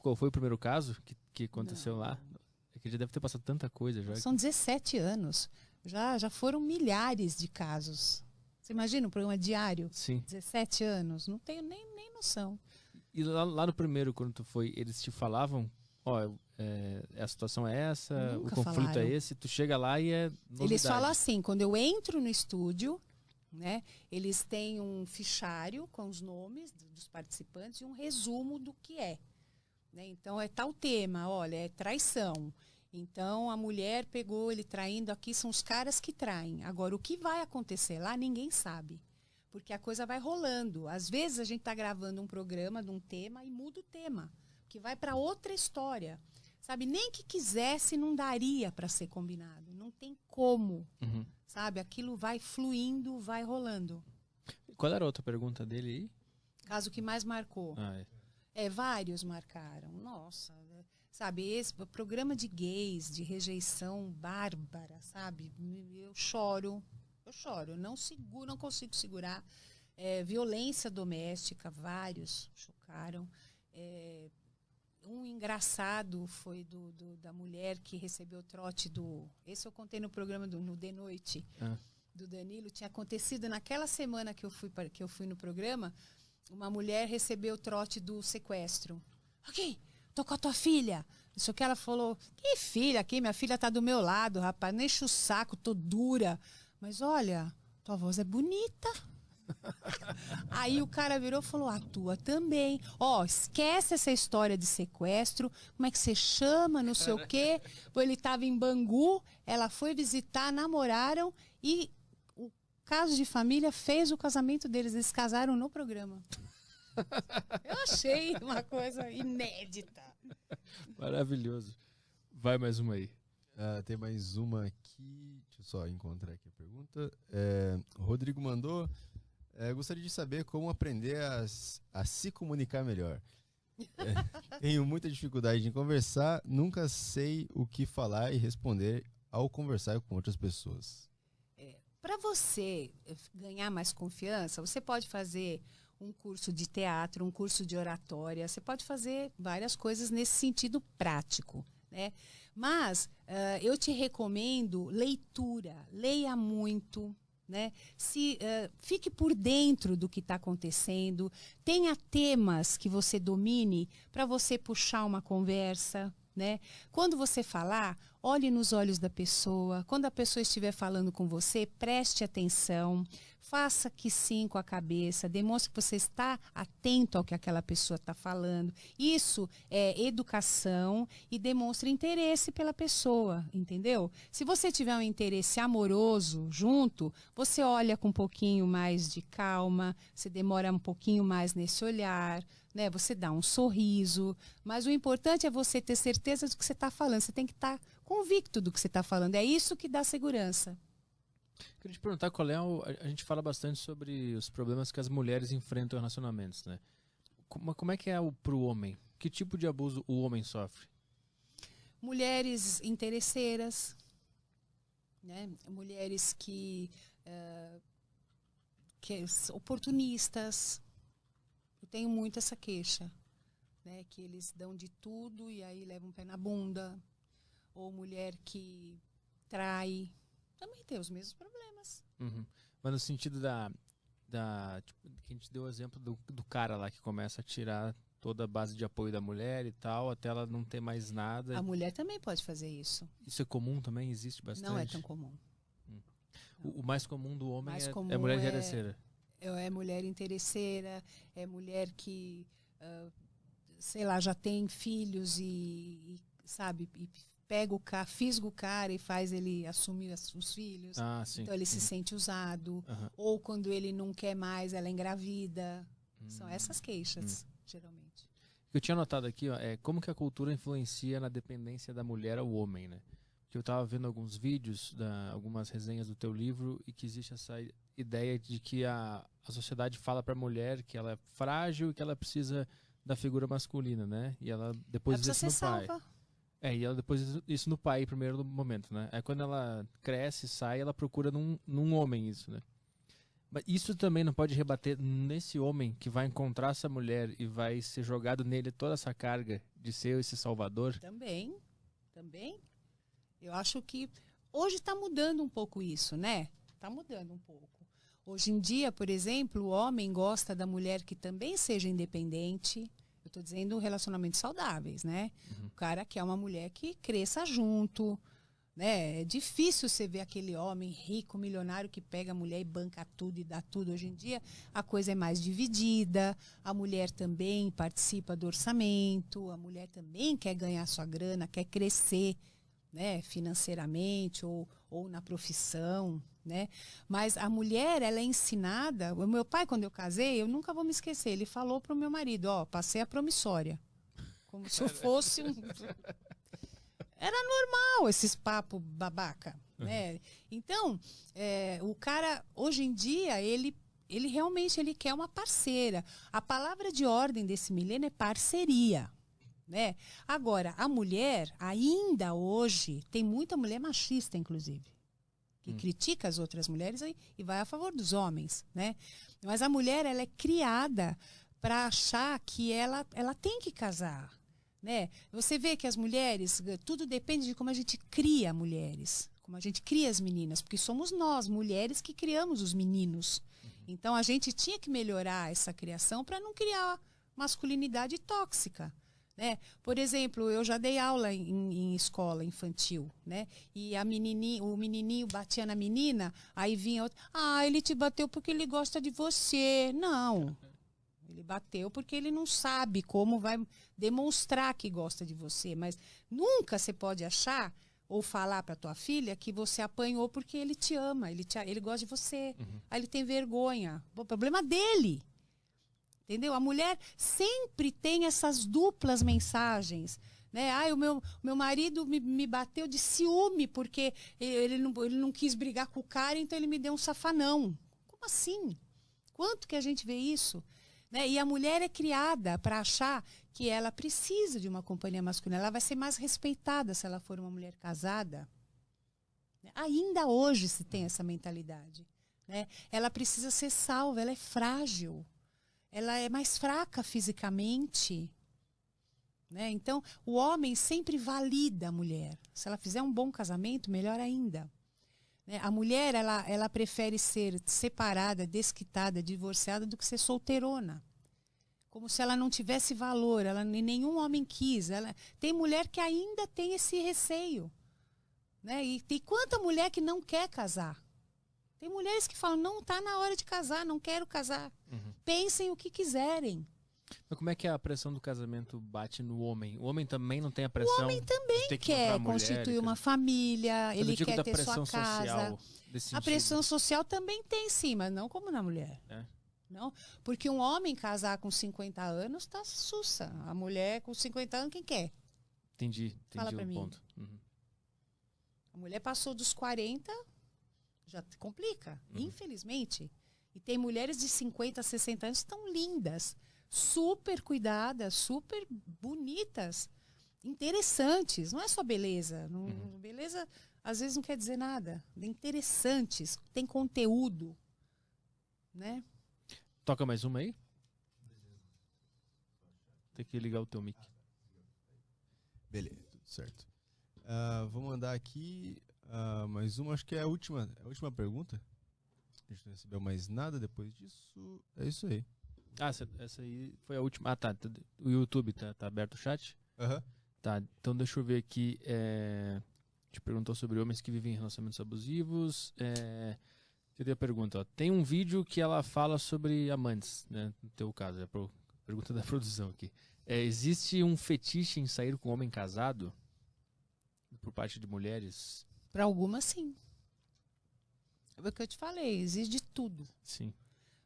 qual foi o primeiro caso que aconteceu lá? É que já deve ter passado tanta coisa já. São 17 anos. Já foram milhares de casos. Você imagina um programa diário? Sim. 17 anos. Não tenho nem noção. E lá no primeiro, quando tu foi, eles te falavam, a situação é essa, Nunca o conflito falaram. é esse, tu chega lá e é novidade. Eles falam assim, quando eu entro no estúdio, né, eles têm um fichário com os nomes dos participantes e um resumo do que é. Né? Então, é tal tema, olha, é traição. Então, a mulher pegou ele traindo, aqui são os caras que traem. Agora, o que vai acontecer lá, ninguém sabe. Porque a coisa vai rolando. Às vezes, a gente está gravando um programa de um tema e muda o tema, que vai para outra história. Sabe, nem que quisesse, não daria para ser combinado. Não tem como. Sabe, aquilo vai fluindo, vai rolando. Qual era a outra pergunta dele aí? Caso que mais marcou. Vários marcaram. Nossa, sabe, esse programa de gays, de rejeição bárbara, sabe? Eu choro, não consigo segurar. Violência doméstica, vários chocaram. Um engraçado foi da mulher que recebeu o trote esse eu contei no programa no De Noite, do Danilo. Tinha acontecido naquela semana que eu fui no programa. Uma mulher recebeu o trote do sequestro. Ok, tô com a tua filha. Isso que ela falou, que filha aqui? Minha filha tá do meu lado, rapaz. Não enche o saco, tô dura. Mas olha, tua voz é bonita. Aí o cara virou e falou, a tua também. Esquece essa história de sequestro. Como é que você chama, não sei o quê. Ele tava em Bangu, ela foi visitar, namoraram e o caso de família fez o casamento deles. Eles casaram no programa. Eu achei uma coisa inédita. Maravilhoso. Vai mais uma aí. Tem mais uma aqui. Deixa eu só encontrar aqui a pergunta. O Rodrigo mandou. Gostaria de saber como aprender a se comunicar melhor. Tenho muita dificuldade em conversar, nunca sei o que falar e responder ao conversar com outras pessoas. Para você ganhar mais confiança, você pode fazer um curso de teatro, um curso de oratória, você pode fazer várias coisas nesse sentido prático, né? Mas eu te recomendo leitura, leia muito, né? Fique por dentro do que está acontecendo, tenha temas que você domine para você puxar uma conversa, né? Quando você falar, olhe nos olhos da pessoa. Quando a pessoa estiver falando com você, preste atenção, faça que sim com a cabeça, demonstre que você está atento ao que aquela pessoa está falando. Isso é educação e demonstra interesse pela pessoa, entendeu? Se você tiver um interesse amoroso junto, você olha com um pouquinho mais de calma, você demora um pouquinho mais nesse olhar, né? Você dá um sorriso, mas o importante é você ter certeza do que você está falando. Você tem que estar convicto do que você está falando. É isso que dá segurança. Queria te perguntar qual é a gente fala bastante sobre os problemas que as mulheres enfrentam em relacionamentos, né? Como é que é pro homem? Que tipo de abuso o homem sofre? Mulheres interesseiras, né? Mulheres que oportunistas. Eu tenho muito essa queixa, né? Que eles dão de tudo e aí levam um pé na bunda. Ou mulher que trai. Também tem os mesmos problemas. Uhum. Mas no sentido tipo, que a gente deu o exemplo do cara lá que começa a tirar toda a base de apoio da mulher e tal, até ela não ter mais nada. A mulher também pode fazer isso. Isso é comum também? Existe bastante? Não é tão comum. O mais comum do homem comum é mulher interesseira. É mulher interesseira, é mulher que, sei lá, já tem filhos sabe, e pega fisga o cara e faz ele assumir os filhos. Ah, sim. Então ele se sente usado. Ou quando ele não quer mais, ela engravida. São essas queixas, geralmente. O que eu tinha notado aqui, ó, é como que a cultura influencia na dependência da mulher ao homem, né? Que eu estava vendo alguns vídeos, algumas resenhas do teu livro, e que existe essa ideia de que a sociedade fala para a mulher que ela é frágil e que ela precisa da figura masculina, né? E ela depois ela isso no pai. Salva. E ela depois isso no pai, primeiro momento, né? Aí quando ela cresce, sai, ela procura num homem isso, né? Mas isso também não pode rebater nesse homem que vai encontrar essa mulher e vai ser jogado nele toda essa carga de ser esse salvador? Também. Eu acho que hoje está mudando um pouco isso, né? Está mudando um pouco. Hoje em dia, por exemplo, o homem gosta da mulher que também seja independente. Eu estou dizendo relacionamentos saudáveis, né? O cara quer uma mulher que cresça junto, né? É difícil você ver aquele homem rico, milionário, que pega a mulher e banca tudo e dá tudo. Hoje em dia, a coisa é mais dividida. A mulher também participa do orçamento. A mulher também quer ganhar sua grana, quer crescer, né? Financeiramente ou na profissão, né? Mas a mulher, ela é ensinada. O meu pai, quando eu casei, eu nunca vou me esquecer, ele falou pro meu marido, passei a promissória, como se eu fosse era normal esses papos babaca, né? Então, o cara, hoje em dia, ele realmente quer uma parceira. A palavra de ordem desse milênio é parceria, né? Agora, a mulher, ainda hoje, tem muita mulher machista, inclusive, que critica as outras mulheres e vai a favor dos homens, né? Mas a mulher, ela é criada para achar que ela tem que casar, né? Você vê que as mulheres, tudo depende de como a gente cria mulheres, como a gente cria as meninas, porque somos nós, mulheres, que criamos os meninos. Então, a gente tinha que melhorar essa criação para não criar masculinidade tóxica, né? Por exemplo, eu já dei aula em escola infantil, né? E o menininho batia na menina, aí vinha outro, ele te bateu porque ele gosta de você. Não, ele bateu porque ele não sabe como vai demonstrar que gosta de você. Mas nunca você pode achar ou falar para tua filha que você apanhou porque ele te ama, ele gosta de você. Aí ele tem vergonha. O problema dele. Entendeu? A mulher sempre tem essas duplas mensagens, né? O meu marido me bateu de ciúme porque ele não quis brigar com o cara, então ele me deu um safanão. Como assim? Quanto que a gente vê isso? Né? E a mulher é criada para achar que ela precisa de uma companhia masculina. Ela vai ser mais respeitada se ela for uma mulher casada. Ainda hoje se tem essa mentalidade, né? Ela precisa ser salva, ela é frágil. Ela é mais fraca fisicamente, né? Então, o homem sempre valida a mulher. Se ela fizer um bom casamento, melhor ainda. Né? A mulher, ela prefere ser separada, desquitada, divorciada, do que ser solteirona. Como se ela não tivesse valor, nenhum homem quis. Tem mulher que ainda tem esse receio. Né? E tem quanta mulher que não quer casar. Tem mulheres que falam, não está na hora de casar, não quero casar. Pensem o que quiserem. Mas como é que a pressão do casamento bate no homem? O homem também não tem a pressão? O homem também quer constituir uma família, ele quer ter sua casa. A pressão social também tem, sim, mas não como na mulher. Não? Porque um homem casar com 50 anos está sussa. A mulher com 50 anos, quem quer? Entendi Fala pra o mim. ponto. A mulher passou dos 40, já complica, infelizmente. E tem mulheres de 50, 60 anos que estão lindas, super cuidadas, super bonitas, interessantes. Não é só beleza. Beleza, às vezes, não quer dizer nada. Interessantes, tem conteúdo. Né? Toca mais uma aí? Tem que ligar o teu mic. Beleza, tudo certo. Vou mandar aqui mais uma, acho que é a última pergunta. A gente não recebeu mais nada depois disso. É isso aí. Essa aí foi a última. Tá. O YouTube tá aberto o chat? Tá, então deixa eu ver aqui. Te perguntou sobre homens que vivem em relacionamentos abusivos. Queria pergunta, ó. Tem um vídeo que ela fala sobre amantes, né? No teu caso, é a pergunta da produção aqui. Existe um fetiche em sair com um homem casado? Por parte de mulheres? Para algumas, sim. É o que eu te falei, existe de tudo. Sim.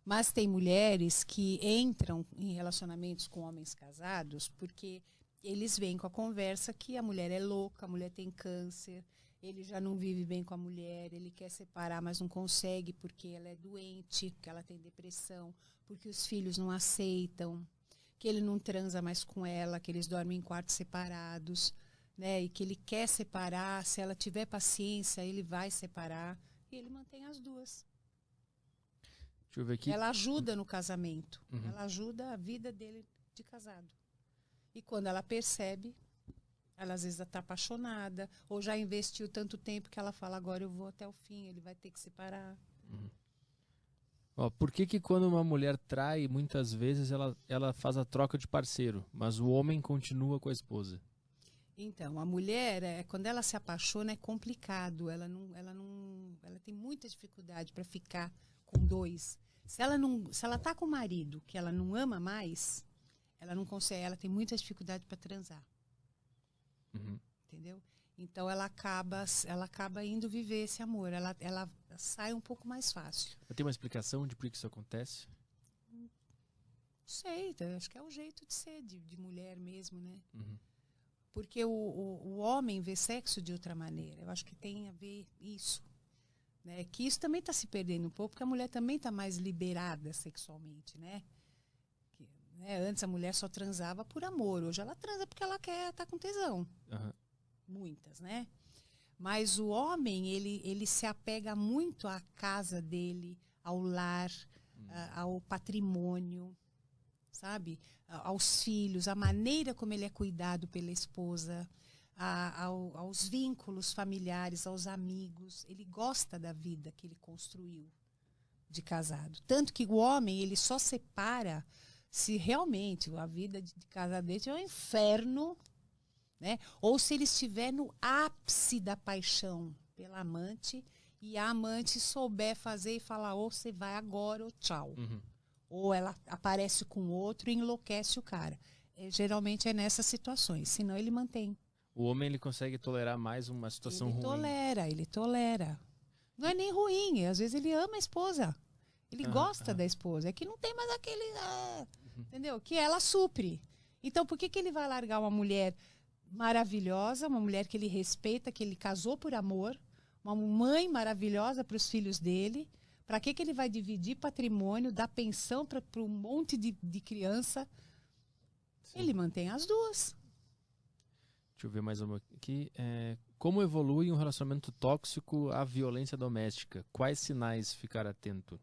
Mas tem mulheres que entram em relacionamentos com homens casados porque eles vêm com a conversa que a mulher é louca, a mulher tem câncer, ele já não vive bem com a mulher, ele quer separar, mas não consegue porque ela é doente, porque ela tem depressão, porque os filhos não aceitam, que ele não transa mais com ela, que eles dormem em quartos separados, né? E que ele quer separar, se ela tiver paciência, ele vai separar, e ele mantém as duas. Deixa eu ver aqui. Ela ajuda no casamento, ela ajuda a vida dele de casado. E quando ela percebe, ela às vezes está apaixonada, ou já investiu tanto tempo que ela fala, agora eu vou até o fim, ele vai ter que separar. Ó, por que quando uma mulher trai, muitas vezes ela faz a troca de parceiro, mas o homem continua com a esposa? Então, a mulher, quando ela se apaixona, é complicado. Ela tem muita dificuldade para ficar com dois. Se ela tá com o marido que ela não ama mais, ela não consegue, ela tem muita dificuldade para transar. Entendeu? Então ela acaba indo viver esse amor. Ela sai um pouco mais fácil. Tem uma explicação de por que isso acontece? Não sei, acho que é o jeito de ser de mulher mesmo, né? Porque o homem vê sexo de outra maneira. Eu acho que tem a ver isso. Né? Que isso também está se perdendo um pouco, porque a mulher também está mais liberada sexualmente, né? Antes a mulher só transava por amor. Hoje ela transa porque ela quer estar com tesão. Muitas, né? Mas o homem, ele se apega muito à casa dele, ao lar, ao patrimônio, sabe? Aos filhos, a maneira como ele é cuidado pela esposa, aos vínculos familiares, aos amigos. Ele gosta da vida que ele construiu de casado. Tanto que o homem, ele só separa se realmente a vida de casado dele é um inferno, né? Ou se ele estiver no ápice da paixão pela amante e a amante souber fazer e falar, ou você vai agora ou tchau. Ou ela aparece com outro e enlouquece o cara. Geralmente é nessas situações, senão ele mantém. O homem ele consegue tolerar mais uma situação ruim? Ele tolera. Não é nem ruim, às vezes ele ama a esposa. Ele gosta da esposa. É que não tem mais aquele... entendeu? Que ela supre. Então, por que ele vai largar uma mulher maravilhosa, uma mulher que ele respeita, que ele casou por amor, uma mãe maravilhosa para os filhos dele? Para que ele vai dividir patrimônio, dar pensão para um monte de criança, Sim. Ele mantém as duas. Deixa eu ver mais uma aqui. Como evolui um relacionamento tóxico à violência doméstica? Quais sinais ficar atento?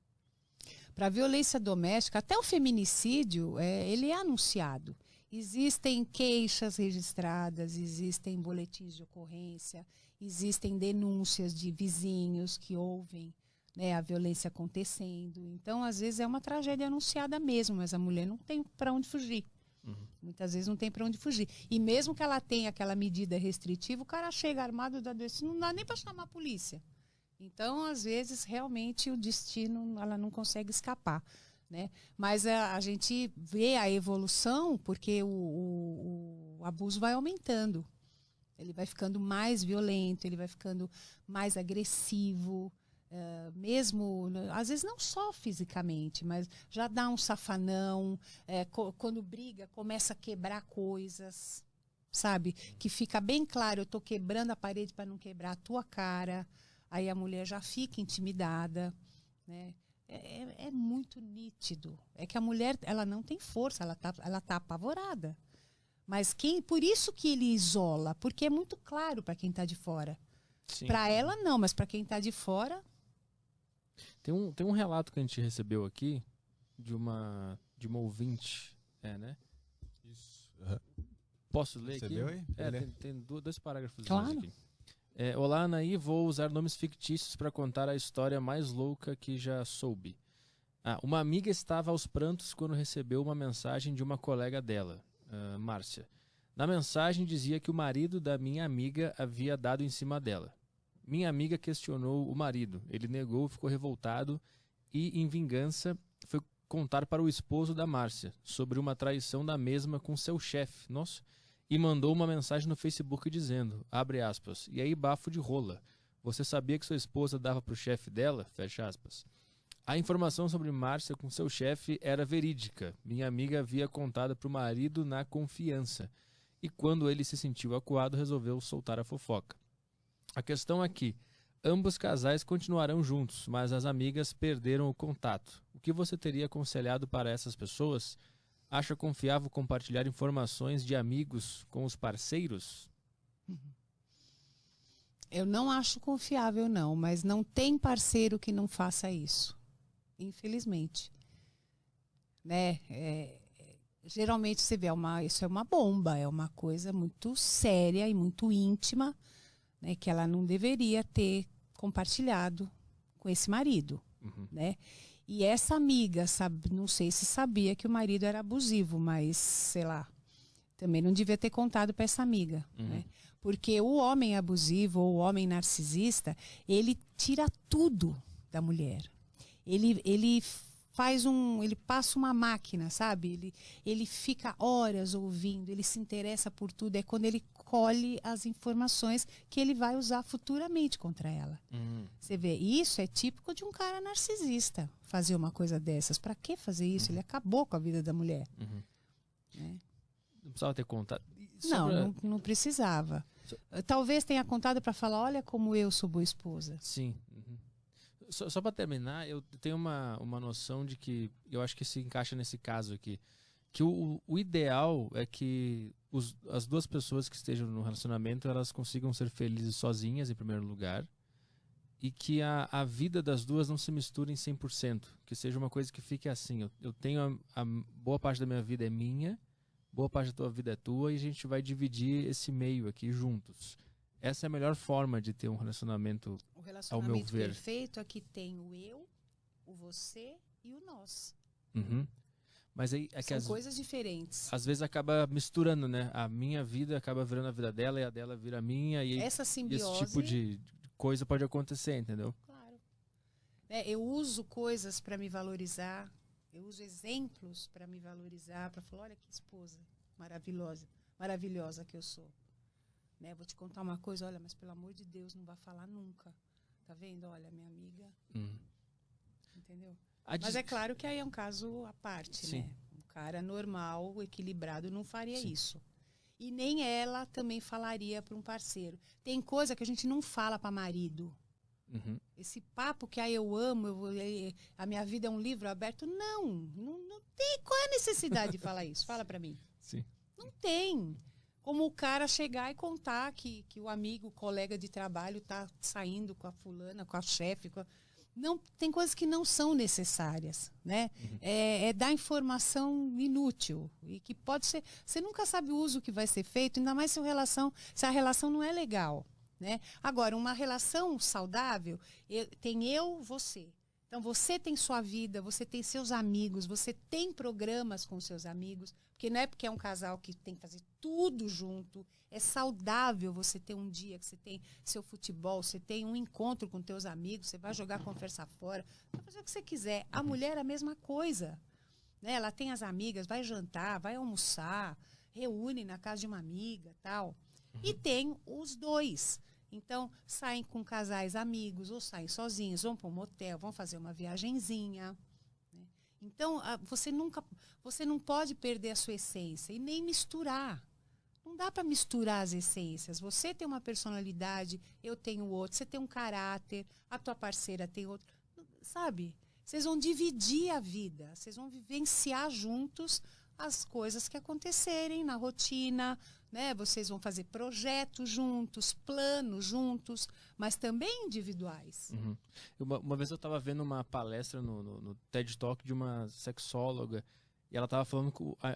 Para a violência doméstica, até o feminicídio, ele é anunciado. Existem queixas registradas, existem boletins de ocorrência, existem denúncias de vizinhos que ouvem, né, a violência acontecendo. Então, às vezes, é uma tragédia anunciada mesmo, mas a mulher não tem para onde fugir. Uhum. Muitas vezes não tem para onde fugir. E mesmo que ela tenha aquela medida restritiva, o cara chega armado da doença, não dá nem para chamar a polícia. Então, às vezes, realmente, o destino, ela não consegue escapar, né? Mas a gente vê a evolução porque o abuso vai aumentando. Ele vai ficando mais violento, ele vai ficando mais agressivo, mesmo, às vezes não só fisicamente, mas já dá um safanão, quando briga, começa a quebrar coisas, sabe? Que fica bem claro, eu estou quebrando a parede para não quebrar a tua cara. Aí a mulher já fica intimidada, né? É muito nítido. É que a mulher, ela não tem força, ela tá apavorada. Mas por isso que ele isola, porque é muito claro para quem está de fora. Para ela não, mas para quem está de fora... Tem um relato que a gente recebeu aqui de uma ouvinte, né? Isso. Uhum. Posso ler Recebeu aqui? aí? Tem dois parágrafos Claro. aqui. Olá, Anaí, vou usar nomes fictícios para contar a história mais louca que já soube. Uma amiga estava aos prantos quando recebeu uma mensagem de uma colega dela, Márcia. Na mensagem dizia que o marido da minha amiga havia dado em cima dela. Minha amiga questionou o marido. Ele negou, ficou revoltado e, em vingança, foi contar para o esposo da Márcia sobre uma traição da mesma com seu chefe. Nossa. E mandou uma mensagem no Facebook dizendo, abre aspas, e aí bafo de rola. Você sabia que sua esposa dava para o chefe dela? Fecha aspas. A informação sobre Márcia com seu chefe era verídica. Minha amiga havia contado para o marido na confiança. E quando ele se sentiu acuado, resolveu soltar a fofoca. A questão é que ambos casais continuarão juntos, mas as amigas perderam o contato. O que você teria aconselhado para essas pessoas? Acha confiável compartilhar informações de amigos com os parceiros? Eu não acho confiável, não, mas não tem parceiro que não faça isso. Infelizmente. Né? Geralmente você vê, isso é uma bomba, é uma coisa muito séria e muito íntima, né, que ela não deveria ter compartilhado com esse marido. Uhum. Né? E essa amiga, não sei se sabia que o marido era abusivo, mas, sei lá, também não devia ter contado para essa amiga. Uhum. Né? Porque o homem abusivo ou o homem narcisista, ele tira tudo da mulher. Ele passa uma máquina, sabe? Ele fica horas ouvindo, ele se interessa por tudo. É quando ele colhe as informações que ele vai usar futuramente contra ela. Você vê, isso é típico de um cara narcisista, fazer uma coisa dessas. Para que fazer isso? Ele acabou com a vida da mulher. Né? Não precisava ter contado. Não precisava. Talvez tenha contado para falar, olha como eu sou boa esposa. Sim. Uhum. Só para terminar, eu tenho uma noção de que eu acho que se encaixa nesse caso aqui, que o ideal é que as duas pessoas que estejam no relacionamento, elas consigam ser felizes sozinhas, em primeiro lugar, e que a vida das duas não se misture em 100%, que seja uma coisa que fique assim, eu tenho a boa parte da minha vida é minha, boa parte da tua vida é tua, e a gente vai dividir esse meio aqui juntos. Essa é a melhor forma de ter um relacionamento, O ao relacionamento meu ver. perfeito é que tem o eu, o você e o nós. Uhum. Mas aí é que São coisas diferentes. às vezes acaba misturando, né? A minha vida acaba virando a vida dela e a dela vira a minha. E Essa simbiose... esse tipo de coisa pode acontecer, entendeu? Claro. Eu uso coisas para me valorizar. Eu uso exemplos para me valorizar, para falar, olha que esposa maravilhosa que eu sou. Né? Vou te contar uma coisa, olha, mas pelo amor de Deus, não vai falar nunca. Tá vendo? Olha, minha amiga. Entendeu? Mas é claro que aí é um caso à parte, Sim. né? Um cara normal, equilibrado, não faria Sim. isso. E nem ela também falaria para um parceiro. Tem coisa que a gente não fala para marido. Uhum. Esse papo que eu amo, a minha vida é um livro aberto. Não tem. Qual é a necessidade de falar isso? Fala para mim. Sim. Não tem. Como o cara chegar e contar que o amigo, o colega de trabalho tá saindo com a fulana, com a chefe, não, tem coisas que não são necessárias, né? É dar informação inútil e que pode ser... Você nunca sabe o uso que vai ser feito, ainda mais se a relação não é legal, né? Agora, uma relação saudável, tem eu, você. Então, você tem sua vida, você tem seus amigos, você tem programas com seus amigos, porque não é porque é um casal que tem que fazer tudo junto. É saudável você ter um dia que você tem seu futebol, você tem um encontro com teus amigos, você vai jogar conversa fora, vai fazer o que você quiser. A mulher é a mesma coisa, né? Ela tem as amigas, vai jantar, vai almoçar, reúne na casa de uma amiga, tal. E tem os dois. Então, saem com casais amigos, ou saem sozinhos, vão para um motel, vão fazer uma viagenzinha. Né? Então, você não pode perder a sua essência e nem misturar. Não dá para misturar as essências. Você tem uma personalidade, eu tenho outra, você tem um caráter, a tua parceira tem outro. Sabe? Vocês vão dividir a vida, vocês vão vivenciar juntos as coisas que acontecerem na rotina, né? Vocês vão fazer projetos juntos, planos juntos, mas também individuais. Uma vez eu estava vendo uma palestra no TED Talk de uma sexóloga e ela estava falando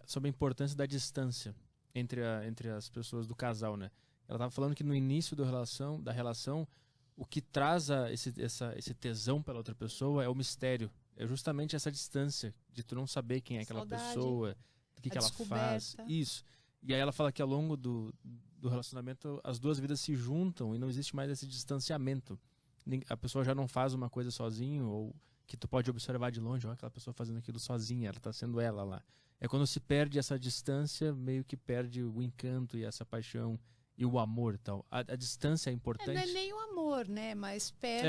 sobre a importância da distância entre as pessoas do casal, né? Ela estava falando que no início da relação, o que traz esse tesão pela outra pessoa é o mistério. É justamente essa distância de tu não saber quem é aquela pessoa, o que ela faz. Isso. E aí ela fala que ao longo do relacionamento as duas vidas se juntam e não existe mais esse distanciamento. A pessoa já não faz uma coisa sozinho, ou que tu pode observar de longe, ó, aquela pessoa fazendo aquilo sozinha, ela está sendo ela lá. É quando se perde essa distância, meio que perde o encanto e essa paixão e o amor e tal. A distância é importante? Não é nem o amor, né? Mas perde,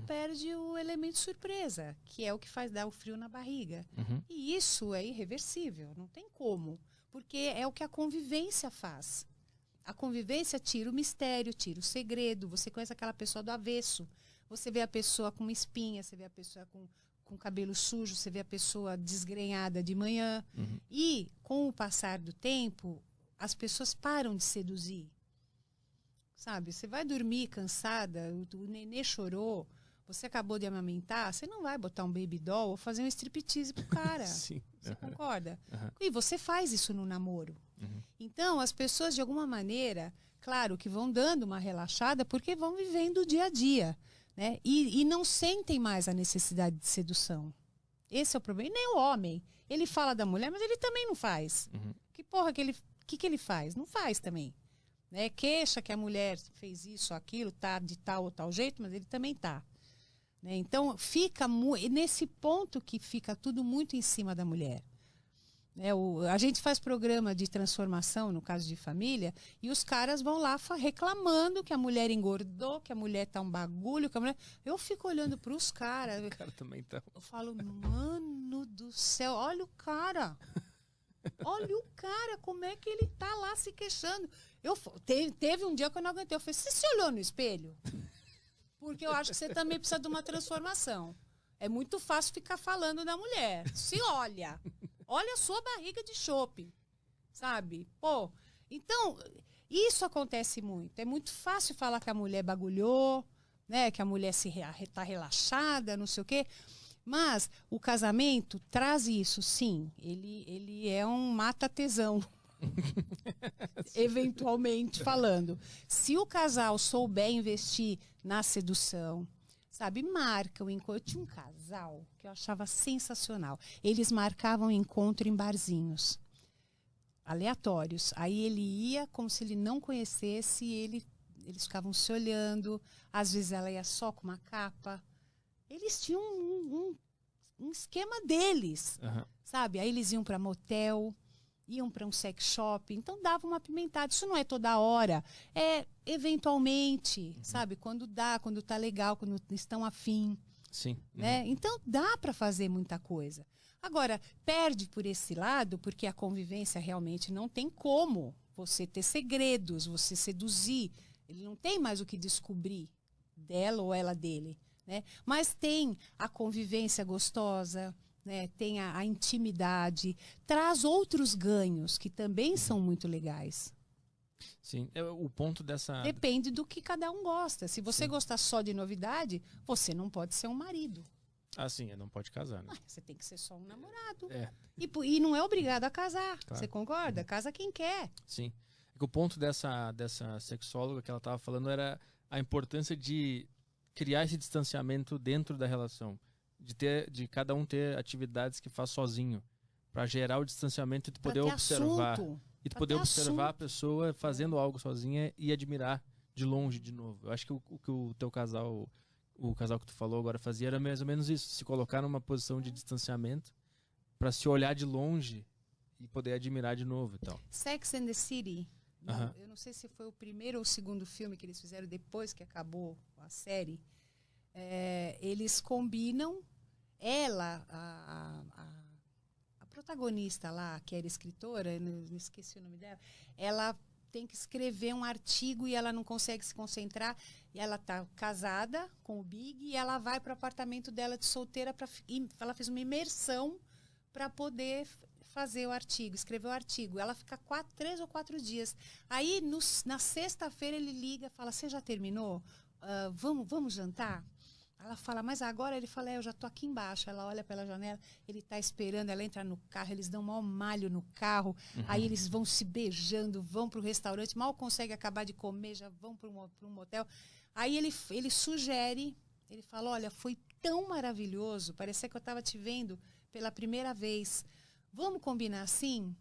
perde o elemento surpresa, que é o que faz dar o frio na barriga. E isso é irreversível, não tem como. Porque é o que a convivência faz. A convivência tira o mistério, tira o segredo. Você conhece aquela pessoa do avesso. Você vê a pessoa com espinha, você vê a pessoa com cabelo sujo, você vê a pessoa desgrenhada de manhã. E, com o passar do tempo, as pessoas param de seduzir. Sabe? Você vai dormir cansada, o nenê chorou, você acabou de amamentar, você não vai botar um baby doll ou fazer um striptease pro cara. Sim. Você concorda? E você faz isso no namoro. Então, as pessoas, de alguma maneira, claro que vão dando uma relaxada porque vão vivendo o dia a dia, né? E não sentem mais a necessidade de sedução. Esse é o problema. E nem o homem. Ele fala da mulher, mas ele também não faz. Que porra que ele faz? Não faz também. Né? Queixa que a mulher fez isso, aquilo, tá de tal ou tal jeito, mas ele também tá. Né? Então, fica nesse ponto que fica tudo muito em cima da mulher. Né? A gente faz programa de transformação, no caso de família, e os caras vão lá reclamando que a mulher engordou, que a mulher tá um bagulho, que a mulher... Eu fico olhando para os caras. O cara também tá. Eu falo, mano do céu, olha o cara. Olha o cara, como é que ele tá lá se queixando. Teve um dia que eu não aguentei. Eu falei, você se olhou no espelho? Porque eu acho que você também precisa de uma transformação. É muito fácil ficar falando da mulher. Se olha. Olha a sua barriga de chope. Sabe? Pô, então, isso acontece muito. É muito fácil falar que a mulher bagulhou, né? Que a mulher tá relaxada, não sei o quê. Mas o casamento traz isso, sim. Ele é um mata-tesão. Eventualmente falando. Se o casal souber investir na sedução, sabe, marca o encontro. Tinha um casal que eu achava sensacional. Eles marcavam encontro em barzinhos aleatórios. Aí ele ia como se ele não conhecesse, eles ficavam se olhando. Às vezes ela ia só com uma capa. Eles tinham um esquema deles, sabe? Aí eles iam para motel, iam para um sex shop, então dava uma apimentada. Isso não é toda hora, é eventualmente, sabe? Quando dá, quando tá legal, quando estão afim. Sim. Né? Então dá para fazer muita coisa. Agora, perde por esse lado, porque a convivência realmente não tem como você ter segredos, você seduzir. Ele não tem mais o que descobrir dela ou ela dele. Né? Mas tem a convivência gostosa, né? Tem a intimidade, traz outros ganhos que também são muito legais. Sim, o ponto dessa... Depende do que cada um gosta. Se você Sim. gostar só de novidade, você não pode ser um marido. Ah, sim, não pode casar, né? Você tem que ser só um namorado. É, E não é obrigado a casar. Claro. Você concorda? Casa quem quer. sim. É que o ponto dessa sexóloga que ela estava falando era a importância de criar esse distanciamento dentro da relação. De cada um ter atividades que faz sozinho. Para gerar o distanciamento e tu poder Pra ter observar. assunto. E tu Pra poder ter observar a assunto. pessoa fazendo algo sozinha e admirar de longe de novo. Eu acho que o que o teu casal, o casal que tu falou agora fazia era mais ou menos isso. Se colocar numa posição de distanciamento para se olhar de longe e poder admirar de novo e tal. Sex and the City. Aham. Eu não sei se foi o primeiro ou o segundo filme que eles fizeram depois que acabou a série. Eles combinam ela, a protagonista lá, que era escritora, eu não esqueci o nome dela, ela tem que escrever um artigo e ela não consegue se concentrar. E ela está casada com o Big e ela vai para o apartamento dela de solteira. Ela fez uma imersão para poder fazer o artigo, escrever o artigo. Ela fica 3 ou 4 dias. Aí, na sexta-feira, ele liga e fala, você já terminou? Vamos jantar? Ela fala, mas agora? Ele fala, eu já tô aqui embaixo. Ela olha pela janela, ele tá esperando, ela entra no carro, eles dão um maior malho no carro, aí eles vão se beijando, vão pro restaurante, mal consegue acabar de comer, já vão para um motel. Aí ele sugere, ele fala, olha, foi tão maravilhoso, parecia que eu estava te vendo pela primeira vez. Vamos combinar assim?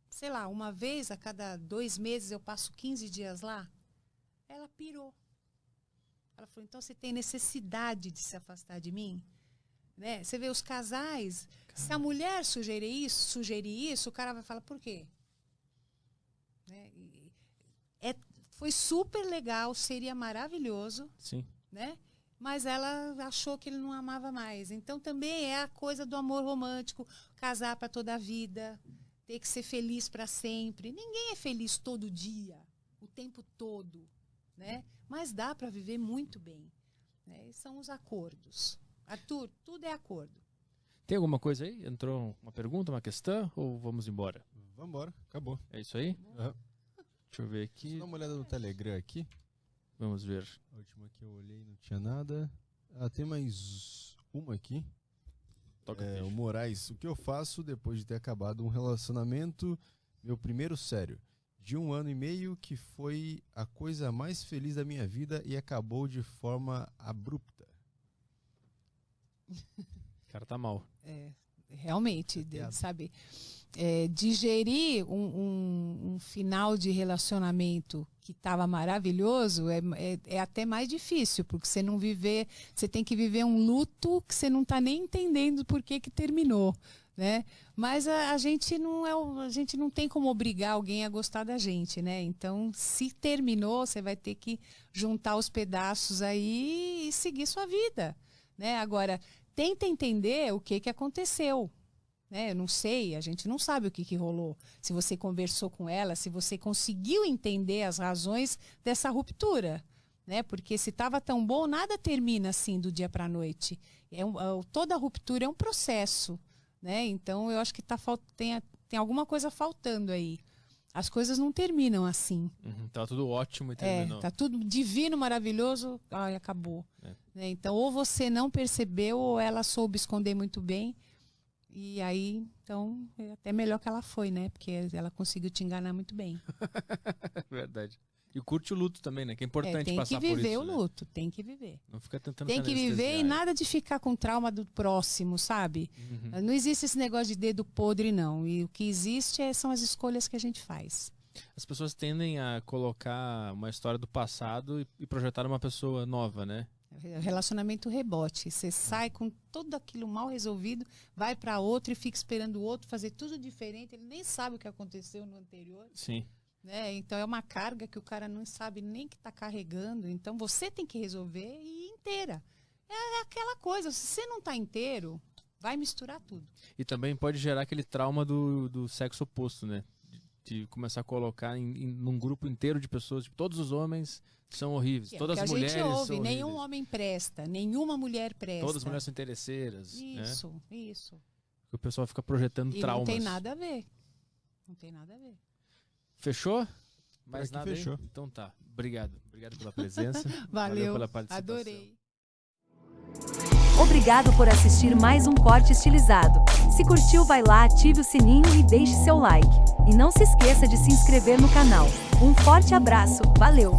Sei lá, uma vez a cada 2 meses eu passo 15 dias lá? Ela pirou. Ela falou, então você tem necessidade de se afastar de mim? Né? Você vê os casais, se a mulher sugerir isso, o cara vai falar, por quê? Né? Foi super legal, seria maravilhoso, Sim. né? Mas ela achou que ele não amava mais. Então também é a coisa do amor romântico, casar para toda a vida, ter que ser feliz para sempre. Ninguém é feliz todo dia, o tempo todo, né? Mas dá para viver muito bem, né? E são os acordos. Arthur, tudo é acordo. Tem alguma coisa aí? Entrou uma pergunta, uma questão? Ou vamos embora? Vamos embora, acabou. É isso aí? Aham. Deixa eu ver Deixa eu aqui. dar uma olhada no Telegram aqui. Vamos ver. A última que eu olhei não tinha nada. Tem mais uma aqui. Toca O ficha. Moraes, o que eu faço depois de ter acabado um relacionamento, meu primeiro sério, de 1 ano e meio, que foi a coisa mais feliz da minha vida e acabou de forma abrupta. O cara tá mal. Realmente, Piada. sabe? Digerir um final de relacionamento que estava maravilhoso é até mais difícil, porque você tem que viver um luto que você não está nem entendendo por que terminou, né? Mas a gente não tem como obrigar alguém a gostar da gente, né? Então, se terminou, você vai ter que juntar os pedaços aí e seguir sua vida, né? Agora, tenta entender o que aconteceu. Eu não sei, a gente não sabe o que rolou. Se você conversou com ela, se você conseguiu entender as razões dessa ruptura, né? Porque se estava tão bom, nada termina assim do dia para a noite. Toda ruptura é um processo, né? Então eu acho que tem alguma coisa faltando aí. As coisas não terminam assim. Tá tudo ótimo e terminou. Tá tudo divino, maravilhoso, acabou. Né? Então ou você não percebeu ou ela soube esconder muito bem. E aí, então, é até melhor que ela foi, né? Porque ela conseguiu te enganar muito bem. Verdade. E curte o luto também, né? Que é importante passar por isso. Tem que viver o né? luto, tem que viver. Não fica tentando Tem se que viver e anestesiar. nada de ficar com trauma do próximo, sabe? Não existe esse negócio de dedo podre, não. E o que existe são as escolhas que a gente faz. As pessoas tendem a colocar uma história do passado e projetar uma pessoa nova, né? Relacionamento rebote. Você sai com tudo aquilo mal resolvido, vai para outro e fica esperando o outro fazer tudo diferente. Ele nem sabe o que aconteceu no anterior. Sim. Né? Então é uma carga que o cara não sabe nem que está carregando. Então você tem que resolver e ir inteira. É aquela coisa, se você não está inteiro, vai misturar tudo. E também pode gerar aquele trauma do sexo oposto, né? de começar a colocar num grupo inteiro de pessoas, tipo, todos os homens são horríveis, Que é todas o as que a mulheres gente ouve, são nenhum horríveis. homem presta, nenhuma mulher presta. Todas as mulheres são interesseiras. Né? Isso. O pessoal fica projetando E traumas. não tem nada a ver. Não tem nada a ver. Fechou? Mais Por aqui nada aí? fechou. Então tá. Obrigado. Obrigado pela presença. Valeu, pela participação. adorei. Obrigado por assistir mais um Corte Estilizado. Se curtiu, vai lá, ative o sininho e deixe seu like. E não se esqueça de se inscrever no canal. Um forte abraço, valeu!